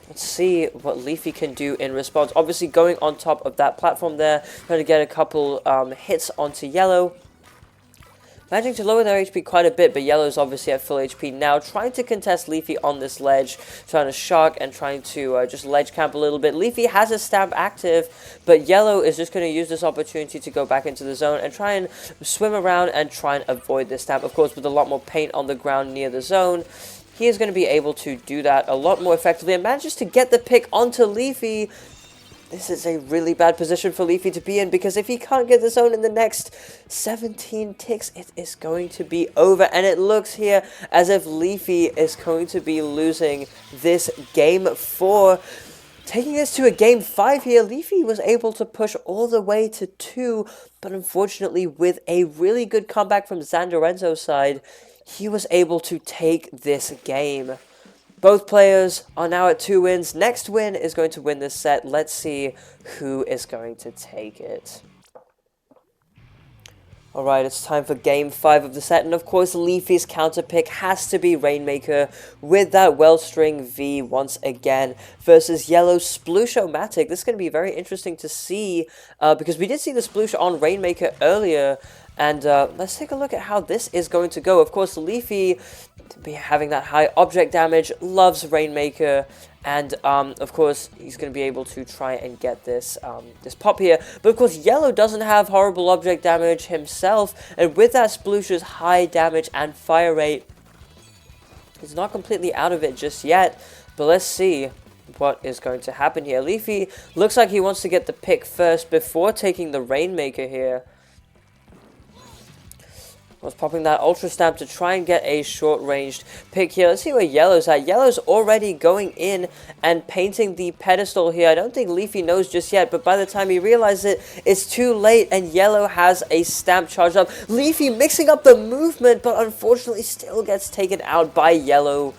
Let's see what Leafy can do in response. Obviously going on top of that platform there, trying to get a couple hits onto Yellow. Managing to lower their HP quite a bit, but Yellow's obviously at full HP now. Trying to contest Leafy on this ledge. Trying to shock and trying to just ledge camp a little bit. Leafy has a stamp active, but Yellow is just going to use this opportunity to go back into the zone and try and swim around and try and avoid this stamp. Of course, with a lot more paint on the ground near the zone, he is going to be able to do that a lot more effectively and manages to get the pick onto Leafy. This is a really bad position for Leafy to be in, because if he can't get the zone in the next 17 ticks, it is going to be over. And it looks here as if Leafy is going to be losing this game 4. Taking this to a game 5 here, Leafy was able to push all the way to 2, but unfortunately with a really good comeback from Zandorenzo's side, he was able to take this game. Both players are now at 2 wins. Next win is going to win this set. Let's see who is going to take it. Alright, it's time for game 5 of the set, and of course Leafy's counter pick has to be Rainmaker with that Wellstring V once again versus Yellow's Sploosho-Matic. This is going to be very interesting to see, because we did see the Sploosh on Rainmaker earlier, and let's take a look at how this is going to go. Of course, Leafy, having that high object damage, loves Rainmaker, and of course he's going to be able to try and get this this pop here. But of course Yellow doesn't have horrible object damage himself, and with that Sploosh's high damage and fire rate, he's not completely out of it just yet. But let's see what is going to happen here. Leafy looks like he wants to get the pick first before taking the Rainmaker here. Was popping that Ultra Stamp to try and get a short-ranged pick here. Let's see where Yellow's at. Yellow's already going in and painting the pedestal here. I don't think Leafy knows just yet, but by the time he realizes it, it's too late, and Yellow has a Stamp charged up. Leafy mixing up the movement, but unfortunately still gets taken out by Yellow.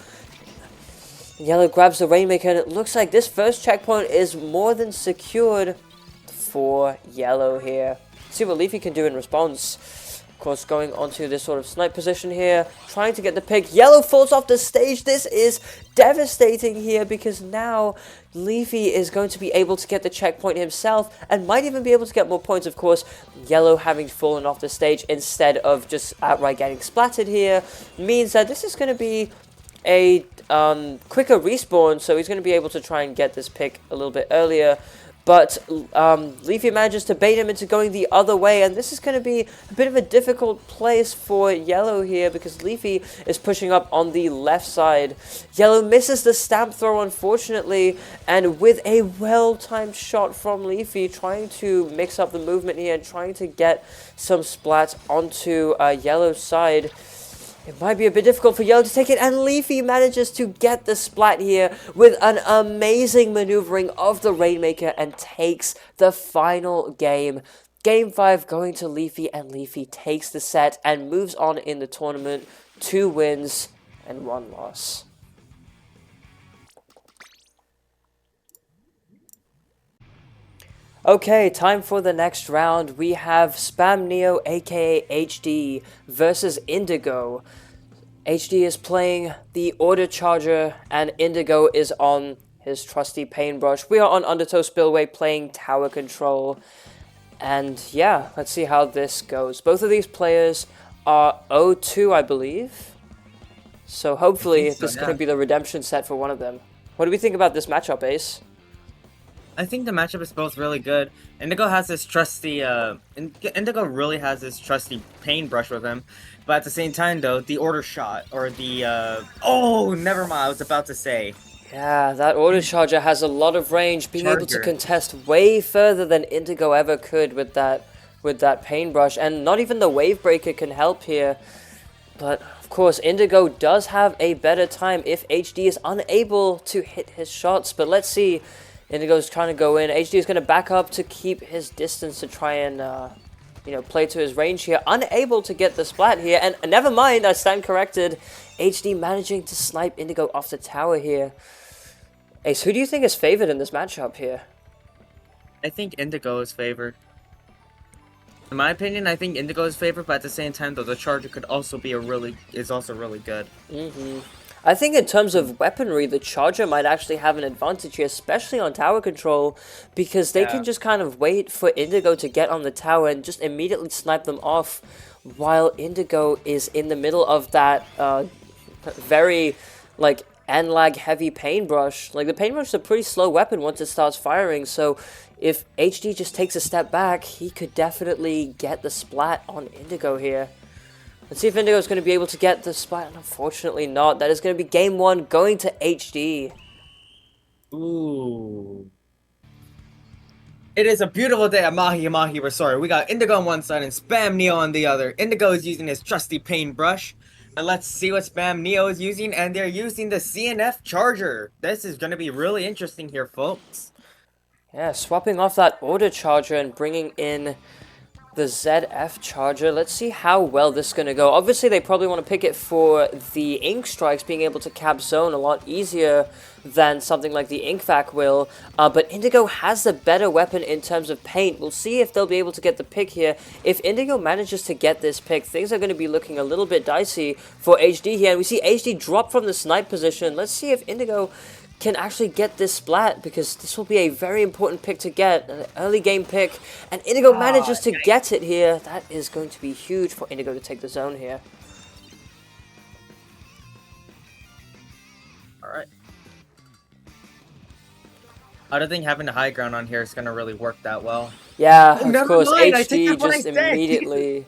Yellow grabs the Rainmaker, and it looks like this first checkpoint is more than secured for Yellow here. Let's see what Leafy can do in response. Of course, going onto this sort of snipe position here, trying to get the pick. Yellow falls off the stage. This is devastating here because now Leafy is going to be able to get the checkpoint himself and might even be able to get more points. Of course, Yellow having fallen off the stage instead of just outright getting splattered here means that this is going to be a quicker respawn, so he's going to be able to try and get this pick a little bit earlier. But Leafy manages to bait him into going the other way, and this is going to be a bit of a difficult place for Yellow here because Leafy is pushing up on the left side. Yellow misses the Stamp throw, unfortunately, and with a well-timed shot from Leafy, trying to mix up the movement here and trying to get some splats onto Yellow's side. It might be a bit difficult for Yellow to take it, and Leafy manages to get the splat here with an amazing maneuvering of the Rainmaker and takes the final game. Game 5 going to Leafy, and Leafy takes the set and moves on in the tournament. 2 wins and 1 loss. Okay, time for the next round. We have Spam Neo, aka HD, versus Indigo. HD is playing the Order Charger, and Indigo is on his trusty Paintbrush. We are on Undertow Spillway playing Tower Control. And yeah, let's see how this goes. Both of these players are 0-2, I believe. So hopefully this is going to be the redemption set for one of them. What do we think about this matchup, Ace? I think the matchup is both really good. Indigo has this trusty, Indigo really has this trusty Paintbrush with him. But at the same time, though, the Order Shot, or the, oh, never mind, I was about to say. Yeah, that Order Charger has a lot of range, being able to contest way further than Indigo ever could with that Paintbrush. And not even the Wave Breaker can help here. But, of course, Indigo does have a better time if HD is unable to hit his shots. But let's see. Indigo's trying to go in. HD is going to back up to keep his distance to try and, you know, play to his range here. Unable to get the splat here. And never mind, I stand corrected. HD managing to snipe Indigo off the tower here. Ace, who do you think is favored in this matchup here? I think Indigo is favored. In my opinion, I think Indigo is favored, but at the same time, though, the Charger could also be also really good. I think in terms of weaponry, the Charger might actually have an advantage here, especially on tower control, because they can just kind of wait for Indigo to get on the tower and just immediately snipe them off, while Indigo is in the middle of that very, like, N-lag heavy Paintbrush. Like, the Paintbrush is a pretty slow weapon once it starts firing, so if HD just takes a step back, he could definitely get the splat on Indigo here. Let's see if Indigo is going to be able to get the splat, and unfortunately not. That is going to be game 1 going to HD. Ooh. It is a beautiful day at Mahi Mahi Resort. We got Indigo on one side and Spam Neo on the other. Indigo is using his trusty Paintbrush. And let's see what Spam Neo is using, and they're using the CNF Charger. This is going to be really interesting here, folks. Yeah, swapping off that Order Charger and bringing in the ZF charger. Let's see how well this is going to go. Obviously, they probably want to pick it for the Ink Strikes, being able to cap zone a lot easier than something like the Ink Vac will. But Indigo has the better weapon in terms of paint. We'll see if they'll be able to get the pick here. If Indigo manages to get this pick, things are going to be looking a little bit dicey for HD here. And we see HD drop from the snipe position. Let's see if Indigo can actually get this splat, because this will be a very important pick to get, an early game pick, and Indigo manages to get it here. That is going to be huge for Indigo to take the zone here. Alright. I don't think having the high ground on here is going to really work that well. Yeah, of course, HD just immediately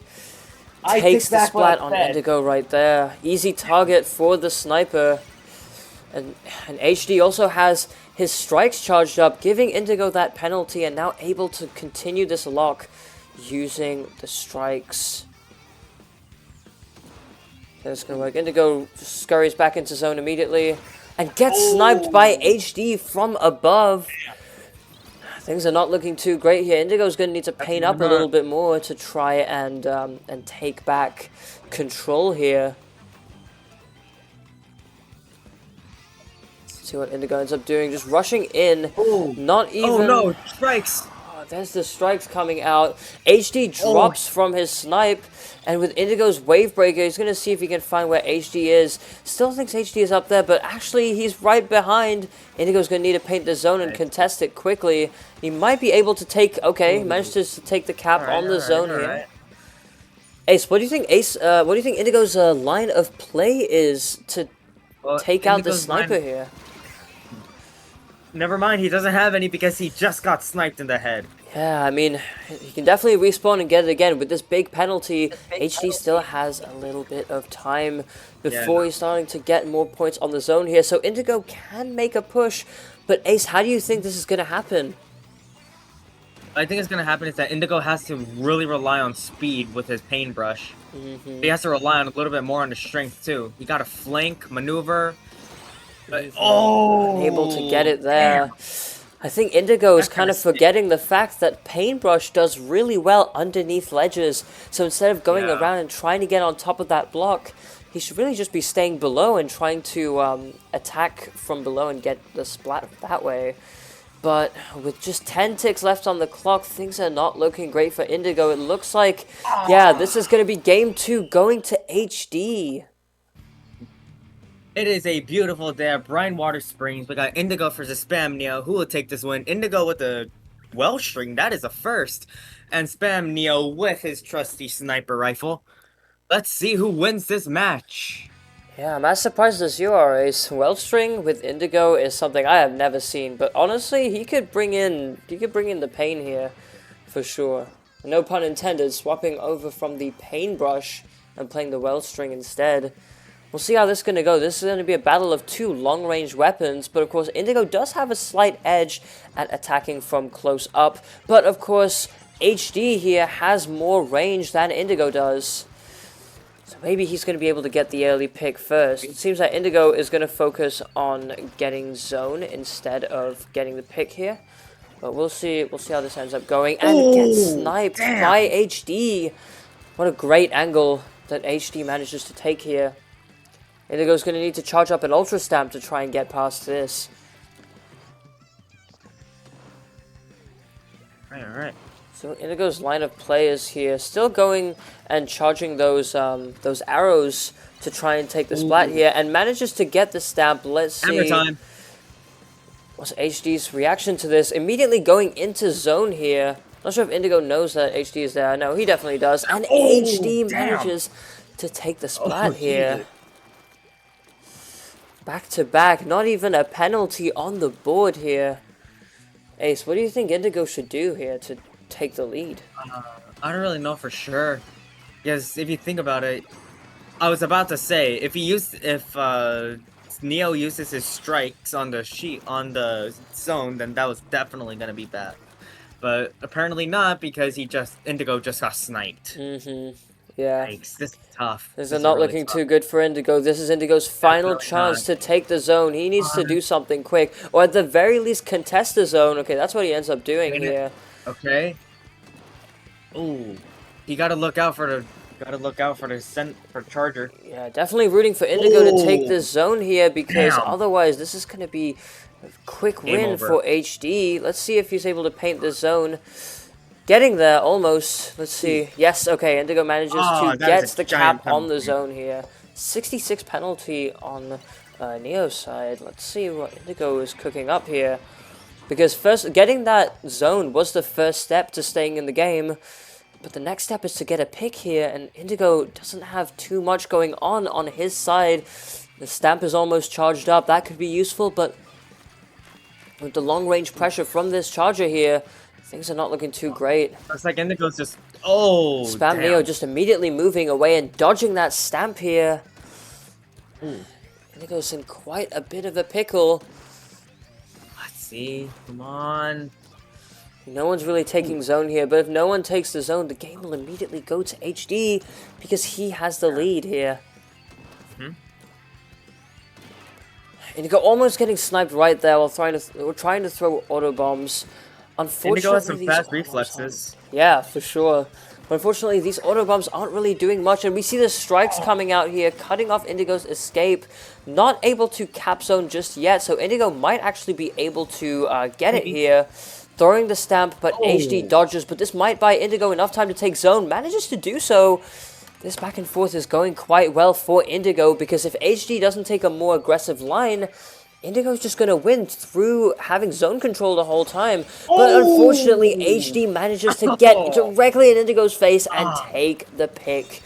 takes the splat on Indigo right there. Easy target for the sniper. And HD also has his strikes charged up, giving Indigo that penalty, and now able to continue this lock using the strikes. That's going to work. Indigo scurries back into zone immediately and gets sniped by HD from above. Things are not looking too great here. Indigo's going to need to paint up a little bit more to try and take back control here. See what Indigo ends up doing, just rushing in. Not even... Oh no, strikes! Oh, there's the strikes coming out. HD drops from his snipe, and with Indigo's wave breaker, he's going to see if he can find where HD is. Still thinks HD is up there, but actually he's right behind. Indigo's going to need to paint the zone and contest it quickly. He might be able to take... Okay, manages to take the cap on the zone here. Ace, what do you think Indigo's line of play is to take out the sniper here? Never mind, he doesn't have any because he just got sniped in the head. Yeah, I mean, he can definitely respawn and get it again. With this big penalty, HD still has a little bit of time before he's starting to get more points on the zone here. So Indigo can make a push, but Ace, how do you think this is going to happen? I think it's going to happen is that Indigo has to really rely on speed with his paintbrush. He has to rely on a little bit more on the strength too. He got to flank, maneuver. Unable to get it there. Damn. I think Indigo is kind of forgetting the fact that Paintbrush does really well underneath ledges. So instead of going around and trying to get on top of that block, he should really just be staying below and trying to attack from below and get the splat that way. But with just 10 ticks left on the clock, things are not looking great for Indigo. It looks like, yeah, this is going to be game 2 going to HD. It is a beautiful day at Brine Water Springs. We got Indigo versus Spam Neo. Who will take this win? Indigo with the Wellstring. That is a first. And Spam Neo with his trusty sniper rifle. Let's see who wins this match. Yeah, I'm as surprised as you are, Ace. Wellstring with Indigo is something I have never seen. But honestly, he could bring in the pain here for sure. No pun intended, swapping over from the Paintbrush and playing the Wellstring instead. We'll see how this is going to go. This is going to be a battle of 2 long-range weapons, but of course Indigo does have a slight edge at attacking from close up. But of course, HD here has more range than Indigo does. So maybe he's going to be able to get the early pick first. It seems that Indigo is going to focus on getting zone instead of getting the pick here. But we'll see how this ends up going. And gets sniped by HD. What a great angle that HD manages to take here. Indigo's going to need to charge up an Ultra Stamp to try and get past this. Alright. So Indigo's line of play is here, still going and charging those arrows to try and take the splat here, and manages to get the stamp. Let's see. Time. What's HD's reaction to this? Immediately going into zone here. Not sure if Indigo knows that HD is there. No, he definitely does. And HD manages to take the splat here. Back to back, not even a penalty on the board here. Ace, what do you think Indigo should do here to take the lead? I don't really know for sure. Because if you think about it, I was about to say, if Neo uses his strikes on the zone, then that was definitely gonna be bad. But apparently not, because Indigo just got sniped. Yeah. Yikes, this is tough. This is not looking too good for Indigo. This is Indigo's final chance to take the zone. He needs to do something quick, or at the very least contest the zone. Okay, that's what he ends up doing here. Okay. Ooh. You gotta look out for the. Gotta look out for the charger. Yeah, definitely rooting for Indigo to take Oh, this zone here because damn! otherwise this is going to be a quick Game win over. for HD. Let's see if he's able to paint this zone. Getting there, almost. Let's see. Yes, okay, Indigo manages to Ah, that is get a the giant cap on the penalty. zone here. 66 penalty on Neo's side. Let's see what Indigo is cooking up here. Because first, getting that zone was the first step to staying in the game. But the next step is to get a pick here, and Indigo doesn't have too much going on his side. The stamp is almost charged up. That could be useful, but with the long-range pressure from this charger here, things are not looking too great. Looks like Indigo's just. Oh, Spam damn. Neo just immediately moving away and dodging that stamp here. Ooh. Indigo's in quite a bit of a pickle. Let's see. Come on. No one's really taking zone here, but if no one takes the zone, the game will immediately go to HD because he has the lead here. Indigo almost getting sniped right there while trying to throw auto bombs. Unfortunately, Indigo has some these fast auto bombs reflexes. yeah, for sure. But unfortunately, these auto bombs aren't really doing much, and we see the strikes coming out here, cutting off Indigo's escape. Not able to cap zone just yet, so Indigo might actually be able to get it here. Throwing the stamp, but HD dodges, but this might buy Indigo enough time to take zone. Manages to do so. This back and forth is going quite well for Indigo, because if HD doesn't take a more aggressive line, Indigo's just going to win through having zone control the whole time. But unfortunately, HD manages to get directly in Indigo's face and take the pick.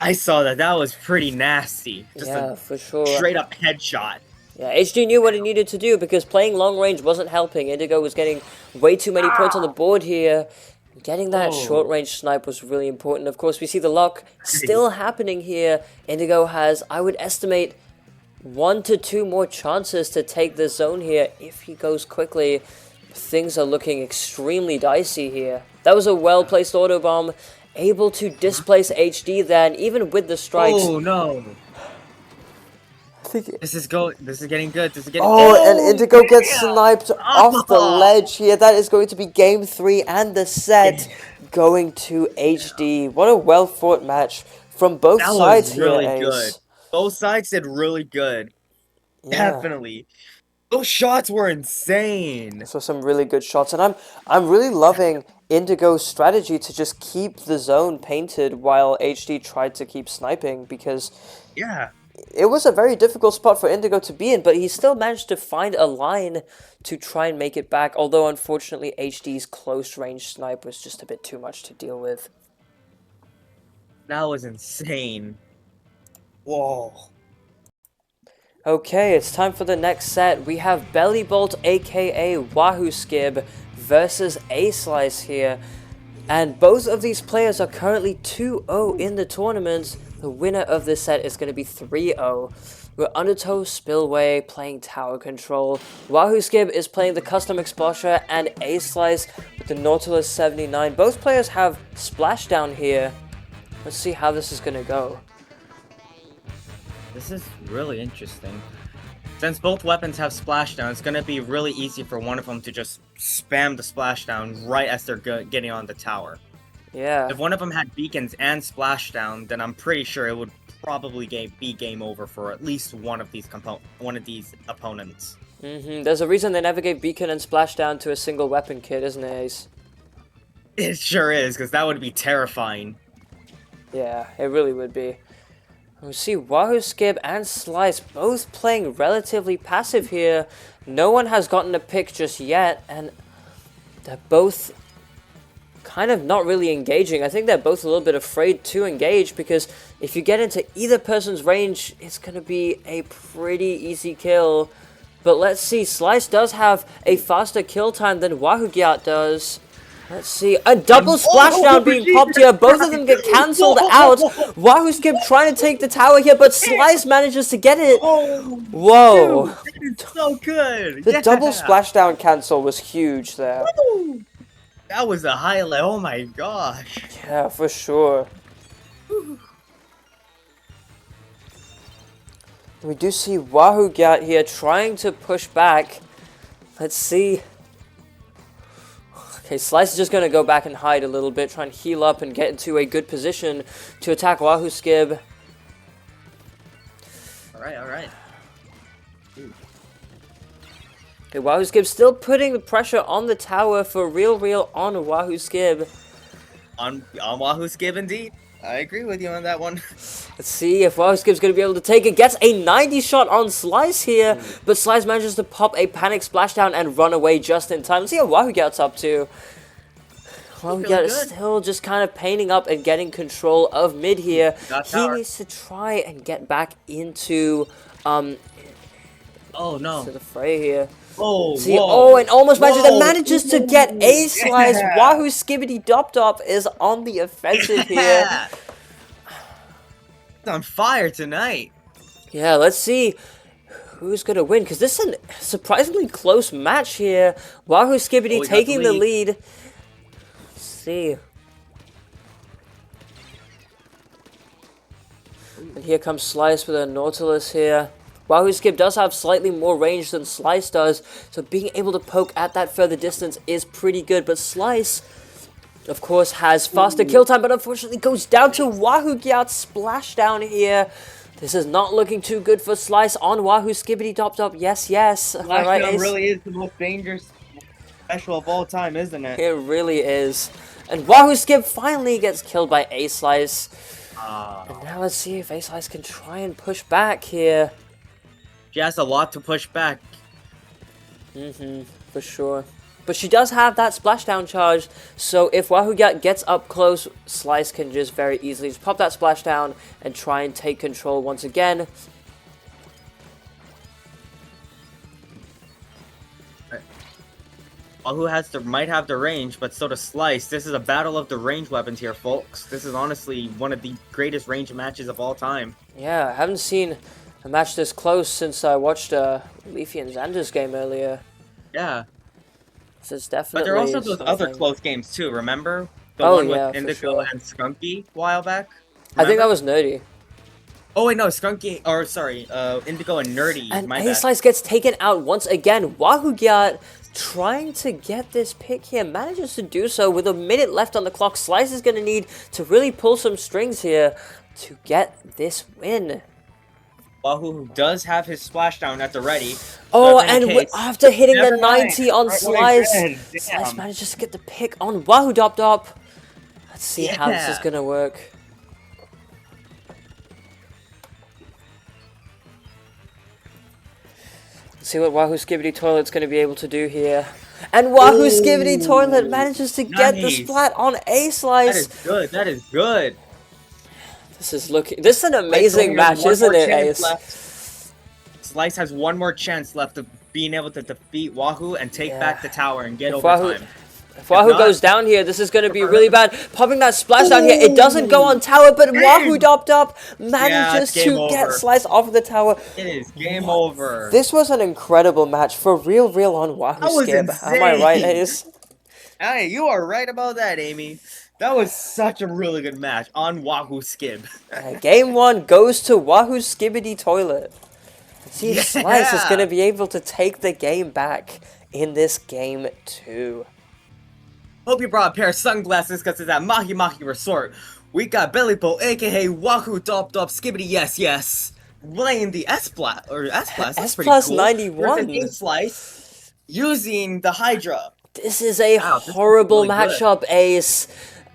I saw that. That was pretty nasty. Just Yeah, a for sure. straight up headshot. Yeah, HD knew what he needed to do because playing long range wasn't helping. Indigo was getting way too many points on the board here. Getting that short range snipe was really important. Of course, we see the lock still happening here. Indigo has, I would estimate, 1 to 2 more chances to take the zone here if he goes quickly. Things are looking extremely dicey here. That was a well-placed auto bomb, able to displace HD then, even with the strikes. Oh no! This is getting good. This is getting. And Indigo gets sniped off the ledge here. That is going to be game 3 and the set going to HD. What a well-fought match from both sides here, really Ace. good. Both sides did really good. Yeah. Definitely. Those shots were insane. So some really good shots, and I'm really loving Indigo's strategy to just keep the zone painted while HD tried to keep sniping, because Yeah. it was a very difficult spot for Indigo to be in, but he still managed to find a line to try and make it back, although unfortunately HD's close range snipe was just a bit too much to deal with. That was insane. Whoa. Okay, it's time for the next set. We have Bellybolt aka Wahoo Skib versus A-Slice here. And both of these players are currently 2-0 in the tournament. The winner of this set is going to be 3-0. We're Undertow Spillway playing Tower Control. Wahoo Skib is playing the Custom Exposure, and A-Slice with the Nautilus 79. Both players have Splashdown here. Let's see how this is going to go. This is really interesting. Since both weapons have splashdown, it's gonna be really easy for one of them to just spam the splashdown right as they're getting on the tower. Yeah. If one of them had beacons and splashdown, then I'm pretty sure it would probably be game over for at least one of these opponents. There's a reason they never gave Beacon and Splashdown to a single weapon kit, isn't it, Ace? It sure is, because that would be terrifying. Yeah, it really would be. We see Wahoo Skib and Slice both playing relatively passive here. No one has gotten a pick just yet, and they're both kind of not really engaging. I think they're both a little bit afraid to engage, because if you get into either person's range, it's going to be a pretty easy kill. But let's see, Slice does have a faster kill time than Wahoo Gyat does. Let's see, a double splashdown being popped here. Both of them get cancelled out. Wahoo Skib trying to take the tower here, but Slice manages to get it. Whoa. Dude, that is so good. The double splashdown cancel was huge there. That was a highlight. Oh my gosh. Yeah, for sure. We do see Wahoo Gyat here trying to push back. Let's see. Okay, Slice is just going to go back and hide a little bit, try and heal up and get into a good position to attack Wahoo Skib. Alright. Okay, Wahoo Skib still putting the pressure on the tower for real on Wahoo Skib. On Wahoo Skib, indeed. I agree with you on that one. Let's see if Wahoo Skib's going to be able to take it. Gets a 90 shot on Slice here, but Slice manages to pop a panic splashdown and run away just in time. Let's see how Wahoo gets up to. Wahoo is still just kind of painting up and getting control of mid here. He needs to try and get back into oh no, to the fray here. Oh, see, and almost manages to get a Slice. Wahoo Skibbity Dop Dop is on the offensive here. It's on fire tonight. Yeah, let's see who's gonna win, because this is a surprisingly close match here. Wahoo Skibbity taking the lead. Let's see. And here comes Slice with a Nautilus here. Wahoo Skib does have slightly more range than Slice does, so being able to poke at that further distance is pretty good. But Slice, of course, has faster kill time, but unfortunately goes down to Wahoo Gyat's splashdown here. This is not looking too good for Slice on Wahoo Skibbity Dop Dop. Yes. Splashdown really is the most dangerous special of all time, isn't it? It really is. And Wahoo Skib finally gets killed by A-Slice. And now let's see if A-Slice can try and push back here. She has a lot to push back. For sure. But she does have that splashdown charge, so if Wahoo Gyat gets up close, Slice can just very easily just pop that splashdown and try and take control once again. Wahoo might have the range, but so does Slice. This is a battle of the range weapons here, folks. This is honestly one of the greatest range matches of all time. Yeah, I haven't seen a match this close since I watched Leafy and Xander's game earlier. Yeah. This is definitely. But there are also those other close games too, remember? The one with Indigo and Skunky a while back? Remember? I think that was Nerdy. Oh wait, no, Skunky, or sorry, Indigo and Nerdy. And A-Slice gets taken out once again. Wahoo Gyat trying to get this pick here, manages to do so with a minute left on the clock. Slice is going to need to really pull some strings here to get this win. Wahoo does have his splashdown at the ready. Oh, and after hitting the 90 on Slice, Slice manages to get the pick on Wahoo Dop Dop. Let's see how this is going to work. Let's see what Wahoo Skibbity Toilet's going to be able to do here. And Wahoo Skibbity Toilet manages to get the splat on A-Slice. That is good. That is good. This is an amazing match, isn't it, Ace? Slice has one more chance left of being able to defeat Wahoo and take back the tower and get overtime. If Wahoo goes down here, this is going to be really bad. Popping that splash down here, it doesn't go on tower, but Wahoo Dop Dop manages to get Slice off of the tower. It is game over. This was an incredible match for real on Wahoo Skib. Am I right, Ace? Hey, you are right about that, Amy. That was such a really good match on Wahoo Skib. Game 1 goes to Wahoo Skibbity Toilet. Let's see if Slice is going to be able to take the game back in this game 2. Hope you brought a pair of sunglasses because it's at Mahi Mahi Resort. We got Belly Bow, aka Wahoo Dop Dop Skibbity Yes, playing the S-Plus, that's pretty cool. 91. Slice using the Hydra. This is a horrible matchup, Ace.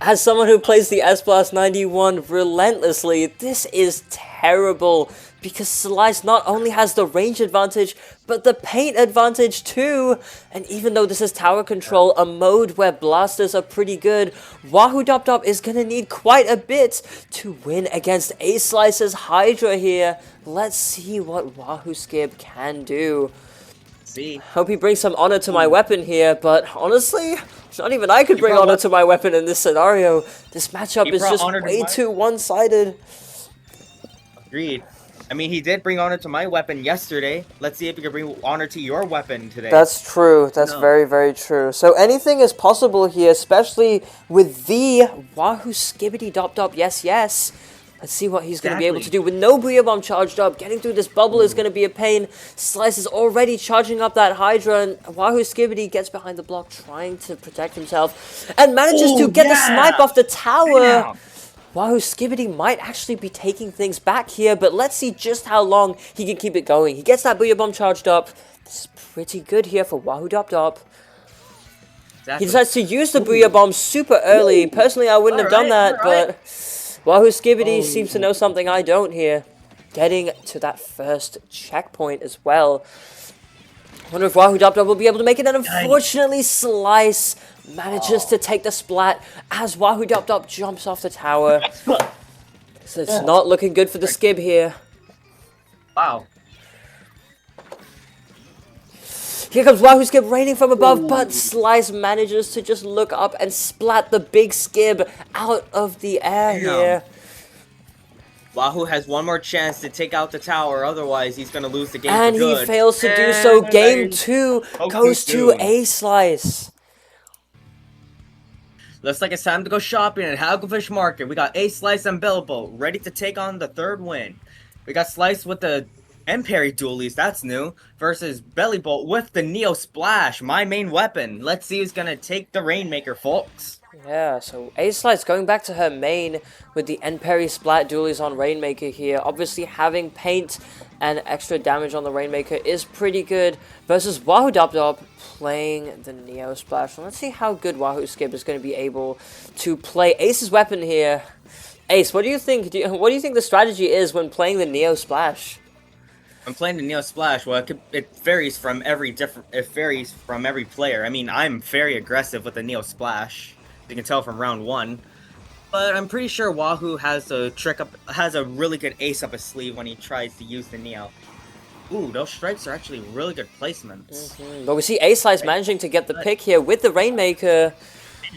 As someone who plays the S-Plus 91 relentlessly, this is terrible. Because Slice not only has the range advantage, but the paint advantage too. And even though this is tower control, a mode where blasters are pretty good, Wahoo Dop Dop is going to need quite a bit to win against A-Slice's Hydra here. Let's see what Wahoo Skib can do. Hope he brings some honor to my weapon here, but honestly, not even I could bring honor to my weapon in this scenario. This matchup is just way too one-sided. Agreed. I mean, he did bring honor to my weapon yesterday. Let's see if he can bring honor to your weapon today. That's true. That's very true. So anything is possible here, especially with the Wahoo Skibbity Dop Dop Yes. Let's Let's see what he's going to be able to do with no Booyah Bomb charged up. Getting through this bubble is going to be a pain. Slice is already charging up that Hydra, and Wahoo Skibbity gets behind the block trying to protect himself and manages to get the snipe off the tower. Damn. Wahoo Skibbity might actually be taking things back here, but let's see just how long he can keep it going. He gets that Booyah Bomb charged up. It's pretty good here for Wahoo Dop Dop. He decides to use the Booyah Bomb super early. Personally, I wouldn't have done that, but Wahoo Skibbity seems to know something I don't here. Getting to that first checkpoint as well. I wonder if Wahoo Dop Dop will be able to make it, and unfortunately Slice manages to take the splat as Wahoo Dop Dop jumps off the tower. So it's not looking good for the Skib here. Wow. Here comes Wahoo Skib raining from above, but Slice manages to just look up and splat the big Skib out of the air here. Wahoo has one more chance to take out the tower, otherwise he's going to lose the game and for good. He fails to do so. Game 2 goes to A-Slice. Looks like it's time to go shopping at Hagelfish Market. We got A-Slice and Bellboat ready to take on the third win. We got Slice with the Emperry Dualies, that's new, versus Bellybolt with the Neo Splash, my main weapon. Let's see who's gonna take the Rainmaker, folks. Yeah, so A-Slice going back to her main with the Emperry Splat Dualies on Rainmaker here. Obviously having paint and extra damage on the Rainmaker is pretty good, versus Wahoo Dop Dop playing the Neo Splash. Let's see how good Wahoo Skib is going to be able to play Ace's weapon here. Ace, what do you think? What do you think the strategy is when playing the Neo Splash? I'm playing the Neo Splash. Well, it varies from every player. I mean, I'm very aggressive with the Neo Splash. You can tell from round 1. But I'm pretty sure Wahoo has a really good ace up his sleeve when he tries to use the Neo. Ooh, those strikes are actually really good placements. But we see A-Slice managing to get the pick here with the Rainmaker.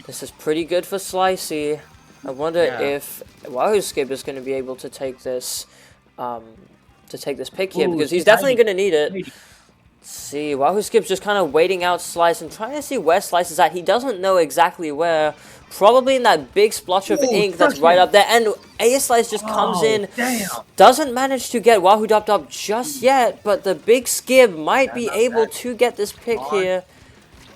This is pretty good for Slicey. I wonder if Wahoo Skib is going to be able to take this pick here, because he's definitely going to need it. Let's see, Wahoo Skib's just kind of waiting out Slice and trying to see where Slice is at. He doesn't know exactly where. Probably in that big splotch of ink that's right up there. And A-Slice just comes in. Doesn't manage to get Wahoo Dop Dop just yet, but the big Skib might be able to get this pick here.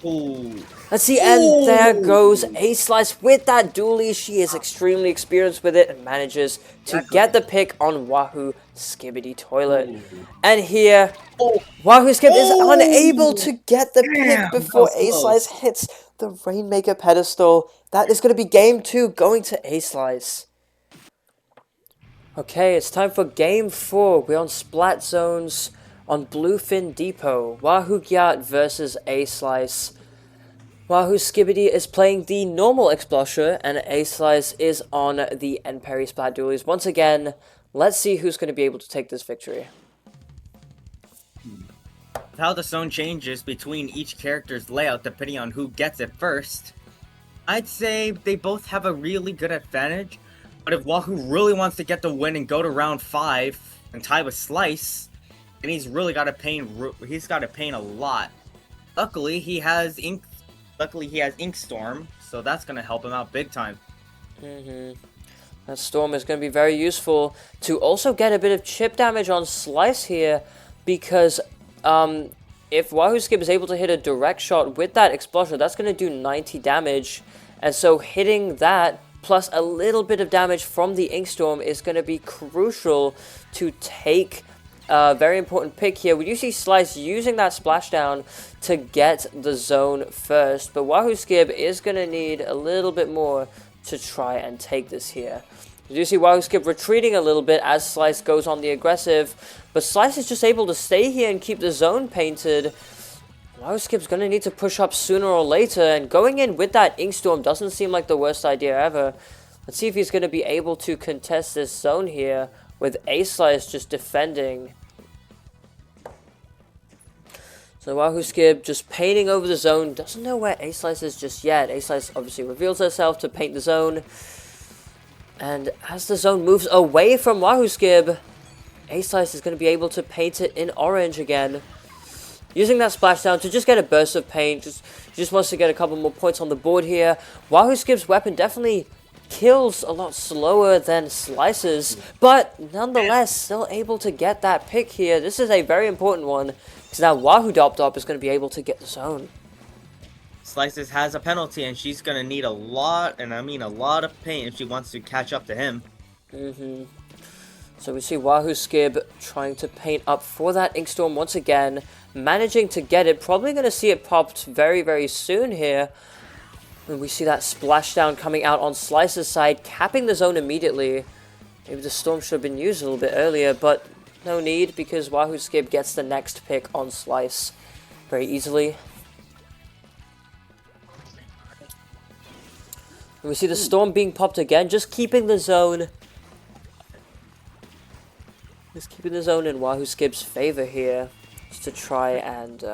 Let's see, and there goes A-Slice with that dually. She is extremely experienced with it and manages to get the pick on Wahoo Skibbity Toilet. And here, Wahoo Skib is unable to get the pick before A-Slice hits the Rainmaker pedestal. That is going to be game 2 going to A-Slice. Okay, it's time for game 4. We're on Splat Zones on Bluefin Depot. Wahoo Gyat versus A-Slice. Wahoo Skibbity is playing the normal Explosher, and A-Slice is on the Emperry Splat Dualies. Once again, let's see who's going to be able to take this victory. How the zone changes between each character's layout depending on who gets it first, I'd say they both have a really good advantage, but if Wahoo really wants to get the win and go to round 5 and tie with Slice, then he's got to pain a lot. Luckily, he has Ink Storm, so that's going to help him out big time. That Storm is going to be very useful to also get a bit of chip damage on Slice here, because if Wahoo Skib is able to hit a direct shot with that Explosion, that's going to do 90 damage. And so hitting that, plus a little bit of damage from the Ink Storm, is going to be crucial to take a very important pick here. We do see Slice using that splashdown to get the zone first, but Wahoo Skib is going to need a little bit more to try and take this here. You do see Wahoo Skib retreating a little bit as Slice goes on the aggressive, but Slice is just able to stay here and keep the zone painted. Wahoo Skib's going to need to push up sooner or later, and going in with that Ink Storm doesn't seem like the worst idea ever. Let's see if he's going to be able to contest this zone here with A-Slice just defending. So Wahoo Skib just painting over the zone, doesn't know where A-Slice is just yet. A-Slice obviously reveals herself to paint the zone. And as the zone moves away from Wahoo Skib, A-Slice is going to be able to paint it in orange again. Using that splashdown to just get a burst of paint. Just wants to get a couple more points on the board here. Wahoo Skib's weapon definitely kills a lot slower than Slice's, but nonetheless still able to get that pick here. This is a very important one, because now Wahoo Dop Dop is going to be able to get the zone. Slices has a penalty, and she's gonna need a lot, and I mean a lot of paint if she wants to catch up to him. So we see Wahoo Skib trying to paint up for that Ink Storm once again, managing to get it. Probably going to see it popped very, very soon here. And we see that splashdown coming out on Slice's side, capping the zone immediately. Maybe the Storm should have been used a little bit earlier, but no need, because Wahoo Skib gets the next pick on Slice very easily. And we see the Storm being popped again, just keeping the zone. Just keeping the zone in Wahoo Skib's favor here, just to try and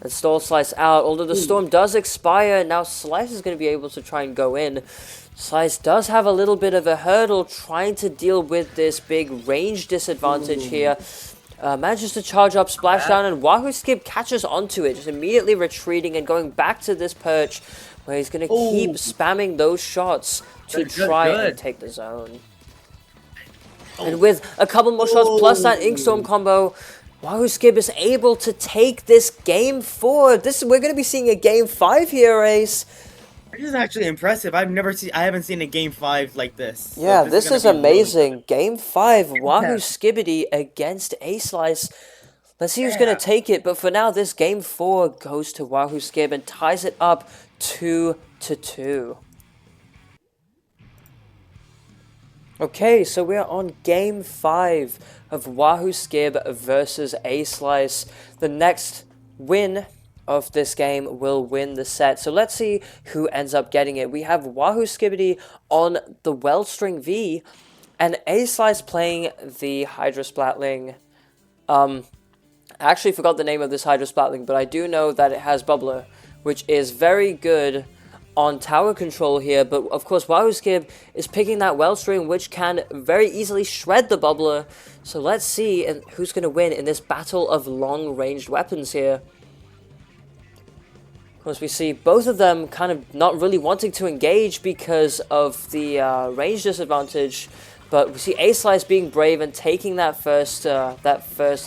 stall Slice out. Although the Storm does expire, now Slice is going to be able to try and go in. Slice does have a little bit of a hurdle trying to deal with this big range disadvantage here. Manages to charge up Splashdown, and Wahoo Skib catches onto it, just immediately retreating and going back to this perch, where he's going to keep spamming those shots to try and take the zone. And with a couple more shots plus that Ink Storm combo, Wahoo Skib is able to take this game 4. We're going to be seeing a game 5 here, Ace. This is actually impressive. I haven't seen a game 5 like this. Yeah, so this is amazing. Really game 5, Wahoo Skibidi against A-Slice. Let's see who's going to take it, but for now, this game 4 goes to Wahoo Skib and ties it up 2-2. Okay, so we're on game 5 of Wahoo Skib versus A-Slice. The next win of this game will win the set. So let's see who ends up getting it. We have Wahoo Skibidi on the Wellstring V, and A-Slice playing the Hydra Splatling. I actually forgot the name of this Hydra Splatling, but I do know that it has Bubbler, which is very good on tower control here. But of course, Wahoo Skib is picking that Wellstring, which can very easily shred the Bubbler. So let's see who's going to win in this battle of long-ranged weapons here. Of course, we see both of them kind of not really wanting to engage because of the range disadvantage. But we see A-Slice being brave and taking that first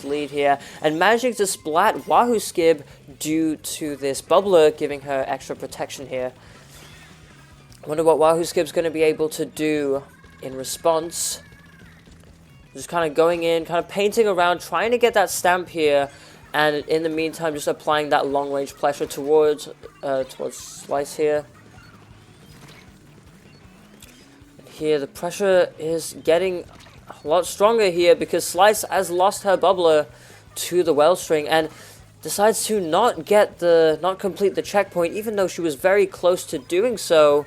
lead here, and managing to splat Wahoo Skib due to this Bubbler, giving her extra protection here. I wonder what Wahoo Skib's going to be able to do in response. Just kind of going in, kind of painting around, trying to get that stamp here, and in the meantime, just applying that long-range pressure towards Slice here. Here, the pressure is getting a lot stronger here because Slice has lost her Bubbler to the Wellstring and decides to not complete the checkpoint, even though she was very close to doing so.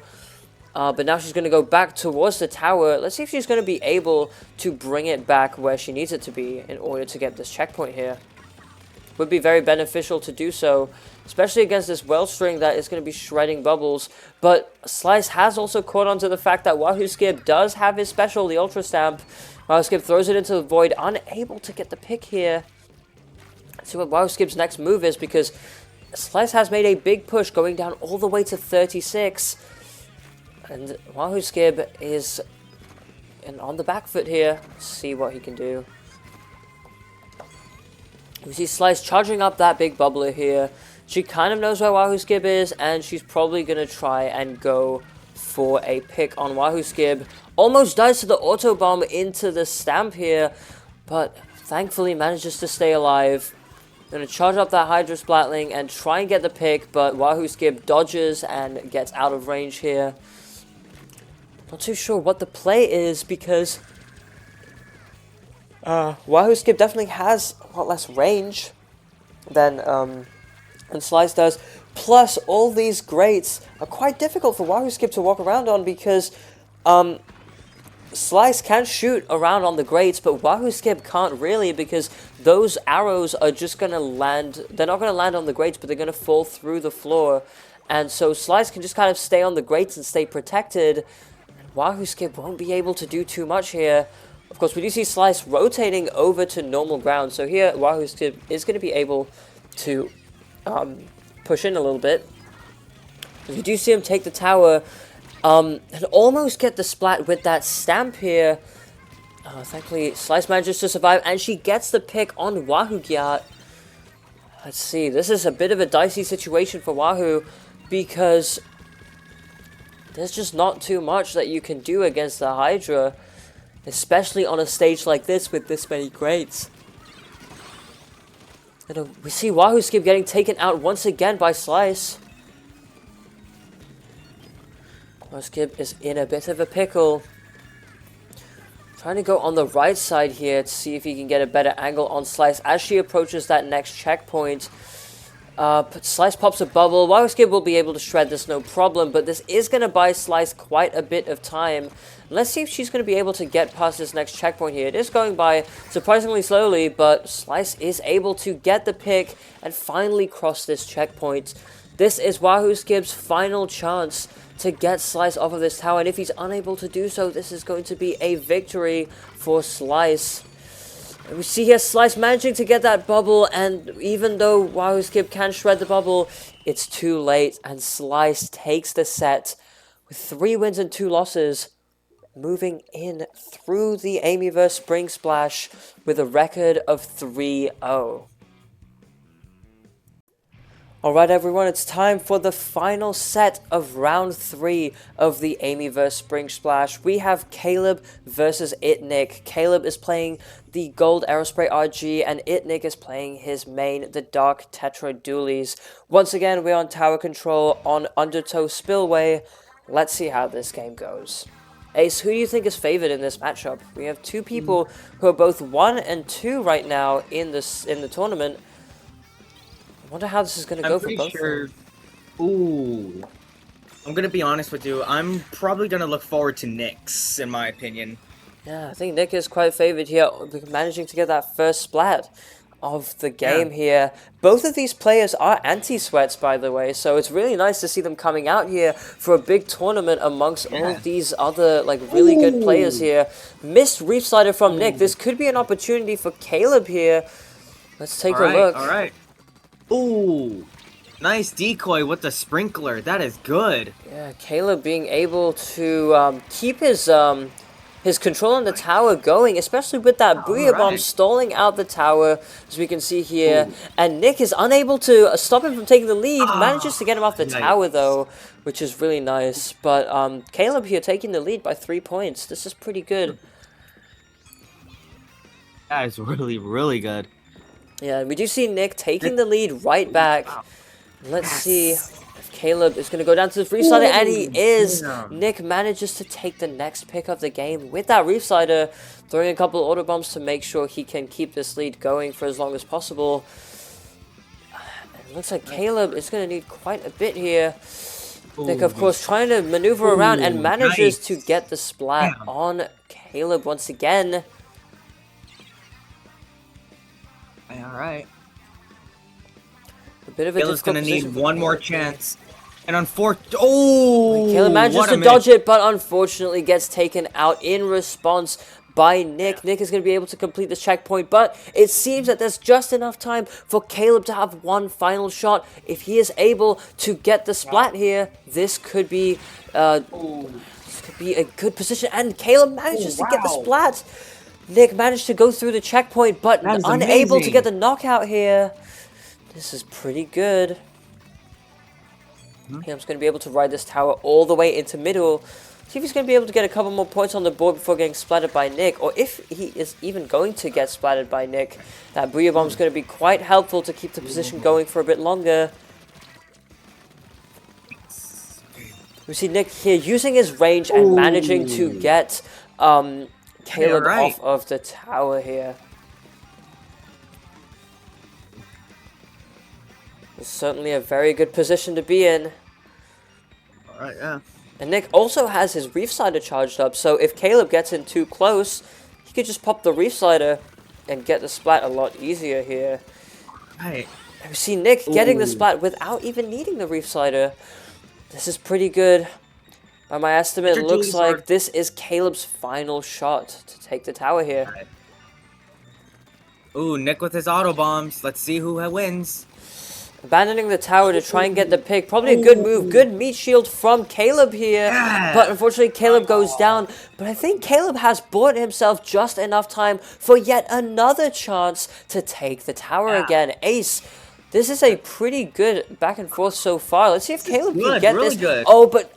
But now she's going to go back towards the tower. Let's see if she's going to be able to bring it back where she needs it to be in order to get this checkpoint here. Would be very beneficial to do so, especially against this Wellstring that is going to be shredding bubbles. But Slice has also caught on to the fact that Wahoo Skib does have his special, the Ultra Stamp. Wahoo Skib throws it into the void, unable to get the pick here. Let's see what Wahoo Skib's next move is, because Slice has made a big push going down all the way to 36. And Wahoo Skib is on the back foot here. Let's see what he can do. We see Slice charging up that big Bubbler here. She kind of knows where Wahoo Skib is, and she's probably going to try and go for a pick on Wahoo Skib. Almost dies to the auto bomb into the stamp here, but thankfully manages to stay alive. Going to charge up that Hydra Splatling and try and get the pick, but Wahoo Skib dodges and gets out of range here. Not too sure what the play is, because Wahoo Skib definitely has a lot less range than Slice does. Plus, all these grates are quite difficult for Wahoo Skib to walk around on, because Slice can shoot around on the grates, but Wahoo Skib can't really, because those arrows are just going to land. They're not going to land on the grates, but they're going to fall through the floor. And so Slice can just kind of stay on the grates and stay protected. Wahoo Skib won't be able to do too much here. Of course, we do see Slice rotating over to normal ground. So here, Wahoo Skib is going to be able to push in a little bit. You do see him take the tower, And almost get the splat with that stamp here. Thankfully, Slice manages to survive, and she gets the pick on Wahoo Gyat. Let's see, this is a bit of a dicey situation for Wahoo, because there's just not too much that you can do against the Hydra, especially on a stage like this with this many grades. And we see Wahoo Skip getting taken out once again by Slice. Wahoo Skip is in a bit of a pickle. Trying to go on the right side here to see if he can get a better angle on Slice as she approaches that next checkpoint. But Slice pops a bubble. Wahoo Skip will be able to shred this no problem, but this is going to buy Slice quite a bit of time. Let's see if she's going to be able to get past this next checkpoint here. It is going by surprisingly slowly, but Slice is able to get the pick and finally cross this checkpoint. This is Wahoo Skip's final chance to get Slice off of this tower, and if he's unable to do so, this is going to be a victory for Slice. And we see here Slice managing to get that bubble, and even though Wahoo Skip can shred the bubble, it's too late, and Slice takes the set with 3 wins and 2 losses, moving in through the Amyverse Spring Splash with a record of 3-0. Alright everyone, it's time for the final set of round 3 of the Amyverse Spring Splash. We have Caleb versus Itnick. Caleb is playing the Gold Aerospray RG and Itnick is playing his main, the Dark Tetra Dualies. Once again, we're on tower control on Undertow Spillway. Let's see how this game goes. Ace, who do you think is favored in this matchup? We have 2 people who are both 1 and 2 right now in the tournament. I wonder how this is going to go for both of them. Ooh. I'm going to be honest with you. I'm probably going to look forward to Nyx, in my opinion. Yeah, I think Nick is quite favored here, managing to get that first splat of the game here. Both of these players are anti-sweats, by the way, so it's really nice to see them coming out here for a big tournament amongst all of these other, like, really good players here. Missed Reef Slider from Nick. This could be an opportunity for Caleb here. Let's take a look. Alright. Ooh, nice decoy with the sprinkler. That is good. Yeah, Caleb being able to keep his control on the tower going, especially with that Booyah Bomb stalling out the tower, as we can see here. Ooh. And Nick is unable to stop him from taking the lead. Manages to get him off the tower, though, which is really nice. But Caleb here taking the lead by 3 points. This is pretty good. That is really, really good. Yeah, we do see Nick taking the lead right back. Let's see if Caleb is going to go down to the Reef Slider, and he is. Nick manages to take the next pick of the game with that Reef Slider, throwing a couple of auto bombs to make sure he can keep this lead going for as long as possible. It looks like Caleb is going to need quite a bit here. Nick, of course, trying to maneuver around and manages to get the splat on Caleb once again. Alright. A bit of a Caleb's gonna need one more chance. And unfortunately, Caleb manages to dodge it, but unfortunately gets taken out in response by Nick. Nick is going to be able to complete this checkpoint, but it seems that there's just enough time for Caleb to have one final shot. If he is able to get the splat here, this could be a good position. And Caleb manages to get the splat. Nick managed to go through the checkpoint, but unable to get the knockout here. This is pretty good. Caleb's going to be able to ride this tower all the way into middle. See if he's going to be able to get a couple more points on the board before getting splattered by Nick. Or if he is even going to get splattered by Nick, that Booyah Bomb is going to be quite helpful to keep the position going for a bit longer. We see Nick here using his range and managing to get Caleb off of the tower here. It's certainly a very good position to be in. Alright, yeah. And Nick also has his Reef Slider charged up, so if Caleb gets in too close, he could just pop the Reef Slider and get the splat a lot easier here. Right. And we see Nick getting the splat without even needing the Reef Slider. This is pretty good. By my estimate, it looks like this is Caleb's final shot to take the tower here. Ooh, Nick with his auto bombs. Let's see who wins. Abandoning the tower to try and get the pick. Probably a good move. Good meat shield from Caleb here. Yeah. But unfortunately, Caleb goes down. But I think Caleb has bought himself just enough time for yet another chance to take the tower again. Ace. This is a pretty good back and forth so far. Let's see if Caleb can get really this. Good. Oh, but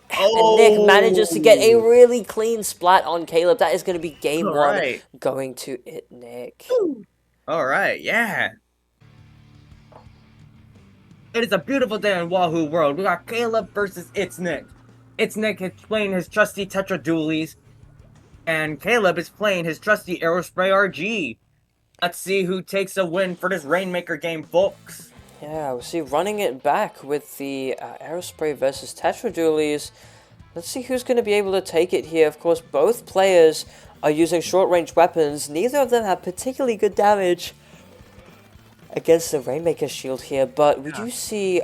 Nick manages to get a really clean splat on Caleb. That is going to be game one going to it, Nick. All right, yeah. It is a beautiful day in Wahoo World. We got Caleb versus It's Nick. It's Nick is playing his trusty Tetra Dualies, and Caleb is playing his trusty Aerospray RG. Let's see who takes a win for this Rainmaker game, folks. Yeah, we'll see running it back with the Aerospray versus Tetra Dualies. Let's see who's going to be able to take it here. Of course, both players are using short-range weapons. Neither of them have particularly good damage against the Rainmaker shield here, but we do see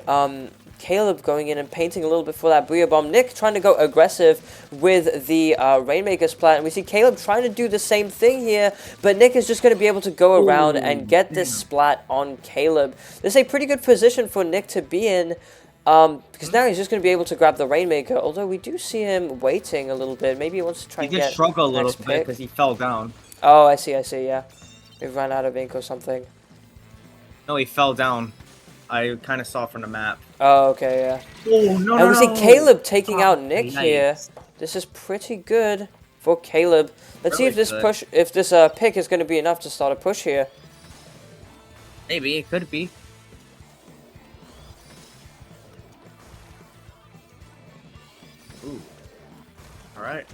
Caleb going in and painting a little bit for that Booyah Bomb. Nick trying to go aggressive with the Rainmaker splat, and we see Caleb trying to do the same thing here, but Nick is just going to be able to go around and get this splat on Caleb. This is a pretty good position for Nick to be in, because now he's just going to be able to grab the Rainmaker, although we do see him waiting a little bit. Maybe he wants to try and get He did struggle a little bit because he fell down. Oh, I see, yeah. He ran out of ink or something. No, he fell down. I kind of saw from the map. Oh, okay, yeah. Oh, no, And we see Caleb taking out Nick nice. here. This is pretty good for Caleb. Let's see if this pick is going to be enough to start a push here. Maybe, it could be. Ooh. Alright.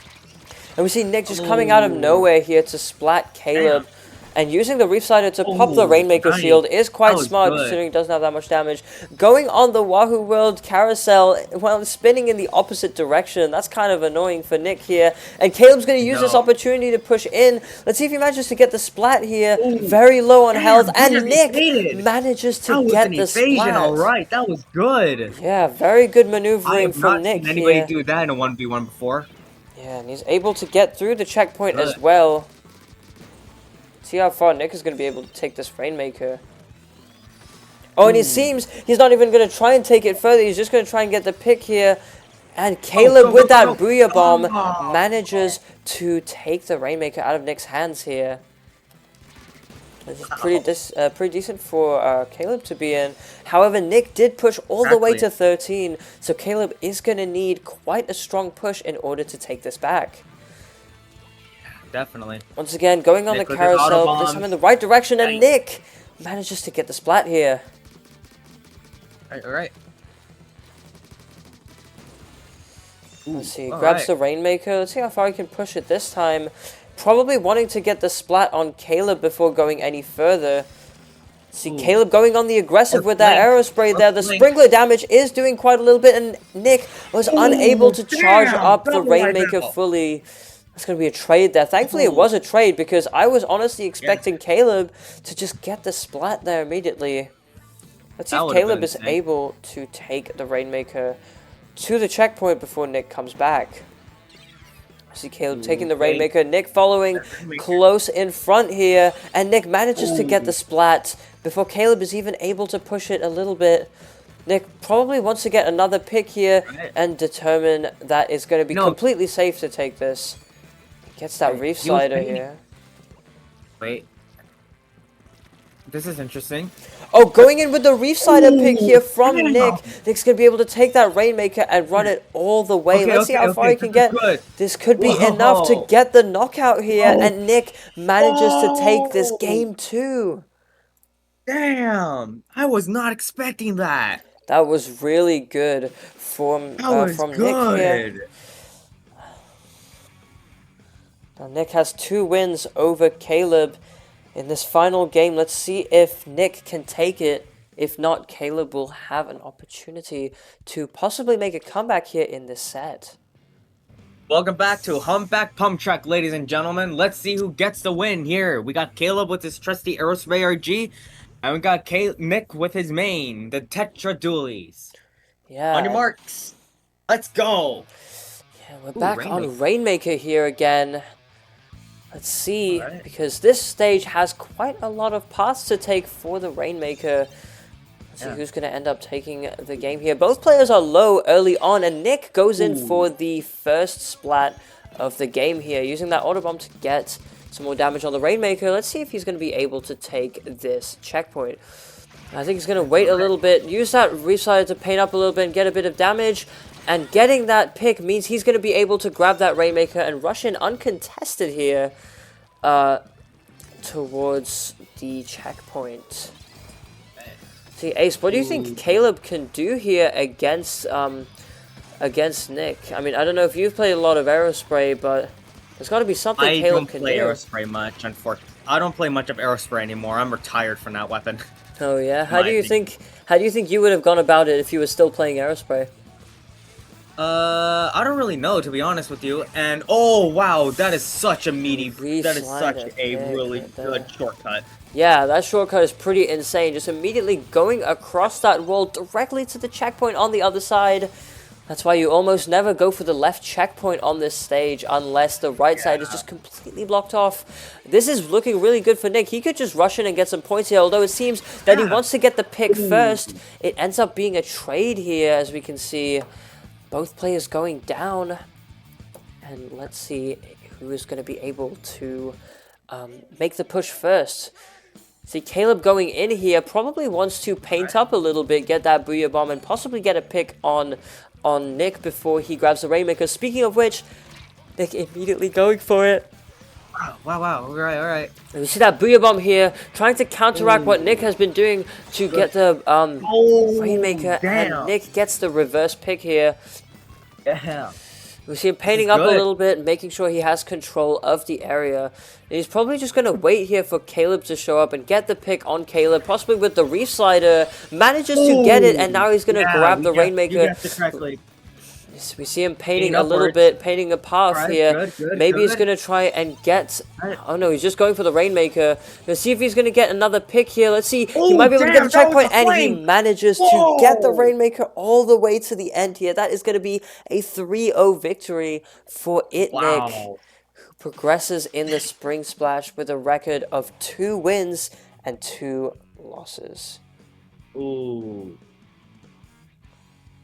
And we see Nick just coming out of nowhere here to splat Caleb. Damn. And using the Reef Slider to pop the Rainmaker shield is quite smart, considering it doesn't have that much damage. Going on the Wahoo World carousel, well, spinning in the opposite direction. That's kind of annoying for Nick here. And Caleb's going to use this opportunity to push in. Let's see if he manages to get the splat here. Very low on health. And Nick manages to get the splat. Alright, that was good. Yeah, very good maneuvering from Nick here. I have not seen anybody here. do that in a 1v1 before. Yeah, and he's able to get through the checkpoint as well. See how far Nick is going to be able to take this Rainmaker. Oh, and it seems he's not even going to try and take it further. He's just going to try and get the pick here. And Caleb, with that Booyah Bomb, manages to take the Rainmaker out of Nick's hands here. This is pretty decent for Caleb to be in. However, Nick did push all the way to 13. So Caleb is going to need quite a strong push in order to take this back. Definitely. Once again, going on the carousel, this time in the right direction, and Nick manages to get the splat here. Alright. Let's see, grabs the Rainmaker. Let's see how far he can push it this time. Probably wanting to get the splat on Caleb before going any further. See, Caleb going on the aggressive with that Aerospray there. The sprinkler damage is doing quite a little bit, and Nick was unable to charge up the Rainmaker fully. That's going to be a trade there. Thankfully, it was a trade, because I was honestly expecting Caleb to just get the splat there immediately. Let's see if Caleb is able to take the Rainmaker to the checkpoint before Nick comes back. I see Caleb taking the Rainmaker, Nick following close in front here, and Nick manages to get the splat before Caleb is even able to push it a little bit. Nick probably wants to get another pick here and determine that it's going to be completely safe to take this. Gets that Reef Slider here. Wait. This is interesting. Oh, going in with the Reef Slider pick here from Nick. Nick's going to be able to take that Rainmaker and run it all the way. Let's see how far he can get. This could be enough to get the knockout here. And Nick manages to take this game 2. Damn. I was not expecting that. That was really good from Nick here. Now Nick has 2 wins over Caleb in this final game. Let's see if Nick can take it. If not, Caleb will have an opportunity to possibly make a comeback here in this set. Welcome back to Humpback Pump Track, ladies and gentlemen. Let's see who gets the win here. We got Caleb with his trusty Aerospray RG, and we got Nick with his main, the Tetra Dualies. Yeah. On your marks. Let's go. Yeah, we're back on Rainmaker here again. Let's see, because this stage has quite a lot of paths to take for the Rainmaker. See who's going to end up taking the game here. Both players are low early on, and Nick goes in for the first splat of the game here, using that auto bomb to get some more damage on the Rainmaker. Let's see if he's going to be able to take this checkpoint. I think he's going to wait a little bit, use that Reslider to paint up a little bit and get a bit of damage. And getting that pick means he's going to be able to grab that Rainmaker and rush in uncontested here towards the checkpoint. See, Ace, what do you think Caleb can do here against Nick? I mean, I don't know if you've played a lot of Aerospray, but there's got to be something Caleb can do. I don't play Aerospray much, unfortunately. I don't play much of Aerospray anymore. I'm retired from that weapon. Oh yeah, how do you think you would have gone about it if you were still playing Aerospray? I don't really know, to be honest with you. And oh wow, that is such a meaty, that is such a really good shortcut. Yeah, that shortcut is pretty insane. Just immediately going across that wall directly to the checkpoint on the other side. That's why you almost never go for the left checkpoint on this stage unless the right side is just completely blocked off. This is looking really good for Nick. He could just rush in and get some points here, although it seems that he wants to get the pick first. It ends up being a trade here, as we can see. Both players going down. And let's see who is going to be able to make the push first. See, Caleb going in here probably wants to paint up a little bit, get that Booyah Bomb, and possibly get a pick on Nick before he grabs the Rainmaker. Speaking of which, Nick immediately going for it. Wow. Alright. And you see that Booyah Bomb here, trying to counteract what Nick has been doing to get the Rainmaker, and Nick gets the reverse pick here. Yeah. We see him painting up a little bit, making sure he has control of the area. And he's probably just going to wait here for Caleb to show up and get the pick on Caleb, possibly with the Reslider. Manages to get it, and now he's going to grab the Rainmaker. You guessed it correctly. We see him painting a little bit, painting a path here. Maybe he's going to try and get... Oh no, he's just going for the Rainmaker. Let's see if he's going to get another pick here. Let's see. He might be able to get the checkpoint, and he manages to get the Rainmaker all the way to the end here. That is going to be a 3-0 victory for Nick, who progresses in the Spring Splash with a record of 2 wins and 2 losses. Ooh.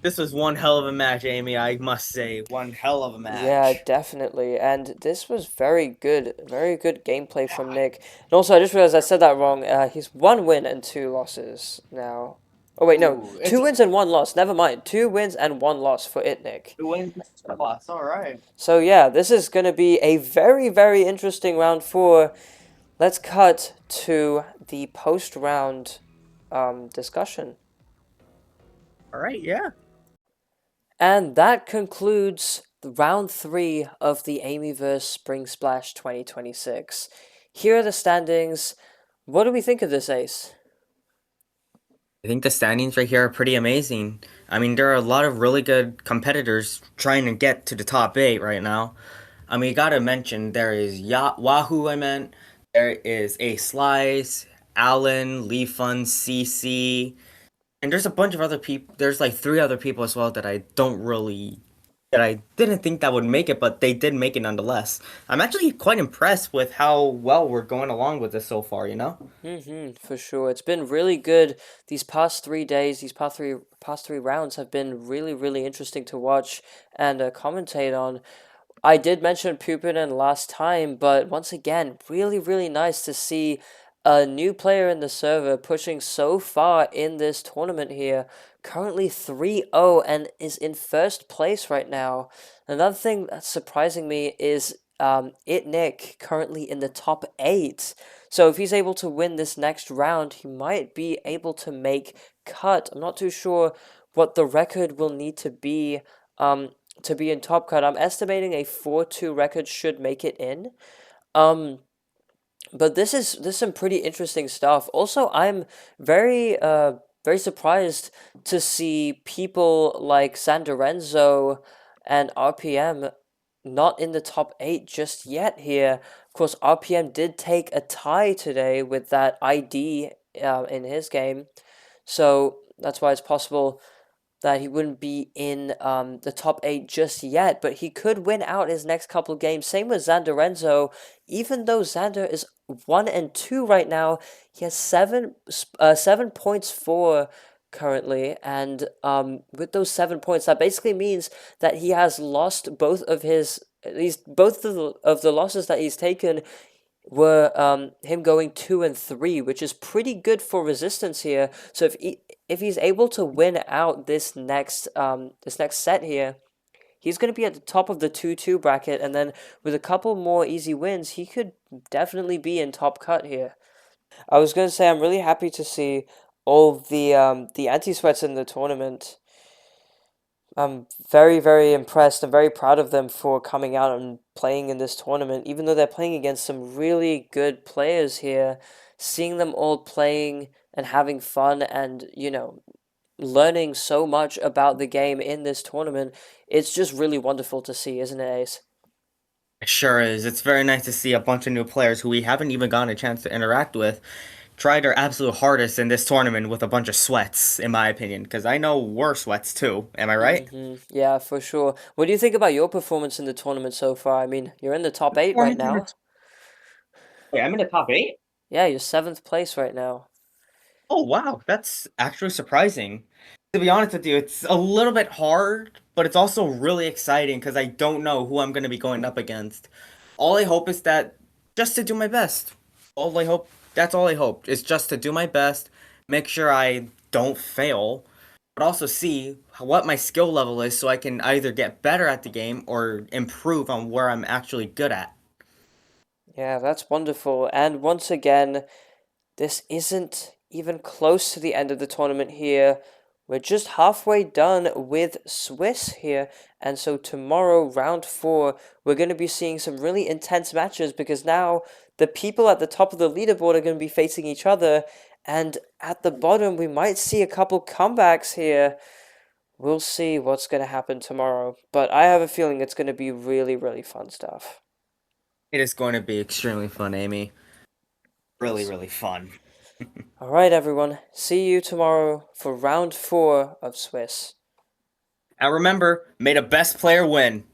This was one hell of a match, Amy, I must say. One hell of a match. Yeah, definitely. And this was very good gameplay from Nick. And also, I just realized I said that wrong. He's 1 win and 2 losses now. Oh, wait, no. 2 wins and 1 loss. Never mind. 2 wins and 1 loss for Nick. 2 wins and 1 loss. All right. So, yeah, this is going to be a very, very interesting round 4. Let's cut to the post-round discussion. All right, yeah. And that concludes the round 3 of the Amyverse Spring Splash 2026. Here are the standings. What do we think of this, Ace? I think the standings right here are pretty amazing. I mean, there are a lot of really good competitors trying to get to the top 8 right now. I mean, you gotta mention, there is Wahoo, there is A Slice, Alan, Lee Fun, CC, and there's a bunch of other people. There's like 3 other people as well that I didn't think that would make it, but they did make it nonetheless. I'm actually quite impressed with how well we're going along with this so far, you know? For sure. It's been really good. These past 3 days, these past three rounds have been really, really interesting to watch and commentate on. I did mention Pupin last time, but once again, really, really nice to see a new player in the server pushing so far in this tournament here. Currently 3-0 and is in first place right now. Another thing that's surprising me is Nick currently in the top 8. So if he's able to win this next round, he might be able to make cut. I'm not too sure what the record will need to be in top cut. I'm estimating a 4-2 record should make it in. But this is some pretty interesting stuff. Also, I'm very surprised to see people like Sandorenzo and RPM not in the top 8 just yet here. Of course, RPM did take a tie today with that ID in his game. So that's why it's possible that he wouldn't be in the top 8 just yet, but he could win out his next couple games. Same with Xandorenzo. Even though Xander is 1 and 2 right now, he has 7 points for currently, and with those 7 points, that basically means that he has lost both of his, at least both of the losses that he's taken were him going 2 and 3, which is pretty good for resistance here. So if he's able to win out this next set here, he's going to be at the top of the 2-2 bracket, and then with a couple more easy wins, he could definitely be in top cut here. I was going to say I'm really happy to see all the anti-sweats in the tournament. I'm very, very impressed and very proud of them for coming out and playing in this tournament, even though they're playing against some really good players here. Seeing them all playing and having fun and, learning so much about the game in this tournament, it's just really wonderful to see, isn't it, Ace? It sure is. It's very nice to see a bunch of new players who we haven't even gotten a chance to interact with try their absolute hardest in this tournament with a bunch of sweats, in my opinion, because I know we're sweats too. Am I right? Yeah, for sure. What do you think about your performance in the tournament so far? I mean, you're in the top eight right Performance in now. this. Wait, I'm in the top 8? Yeah, you're seventh place right now. Oh, wow. That's actually surprising. To be honest with you, it's a little bit hard, but it's also really exciting because I don't know who I'm going to be going up against. All I hope is that just to do my best. That's all I hope, is just to do my best, make sure I don't fail, but also see what my skill level is so I can either get better at the game or improve on where I'm actually good at. Yeah, that's wonderful. And once again, this isn't even close to the end of the tournament here. We're just halfway done with Swiss here. And so tomorrow, round four, we're going to be seeing some really intense matches because now the people at the top of the leaderboard are going to be facing each other. And at the bottom, we might see a couple comebacks here. We'll see what's going to happen tomorrow. But I have a feeling it's going to be really, really fun stuff. It is going to be extremely fun, Amy. Really, Yes. really fun. All right, everyone. See you tomorrow for round four of Swiss. Now remember, may the best player win.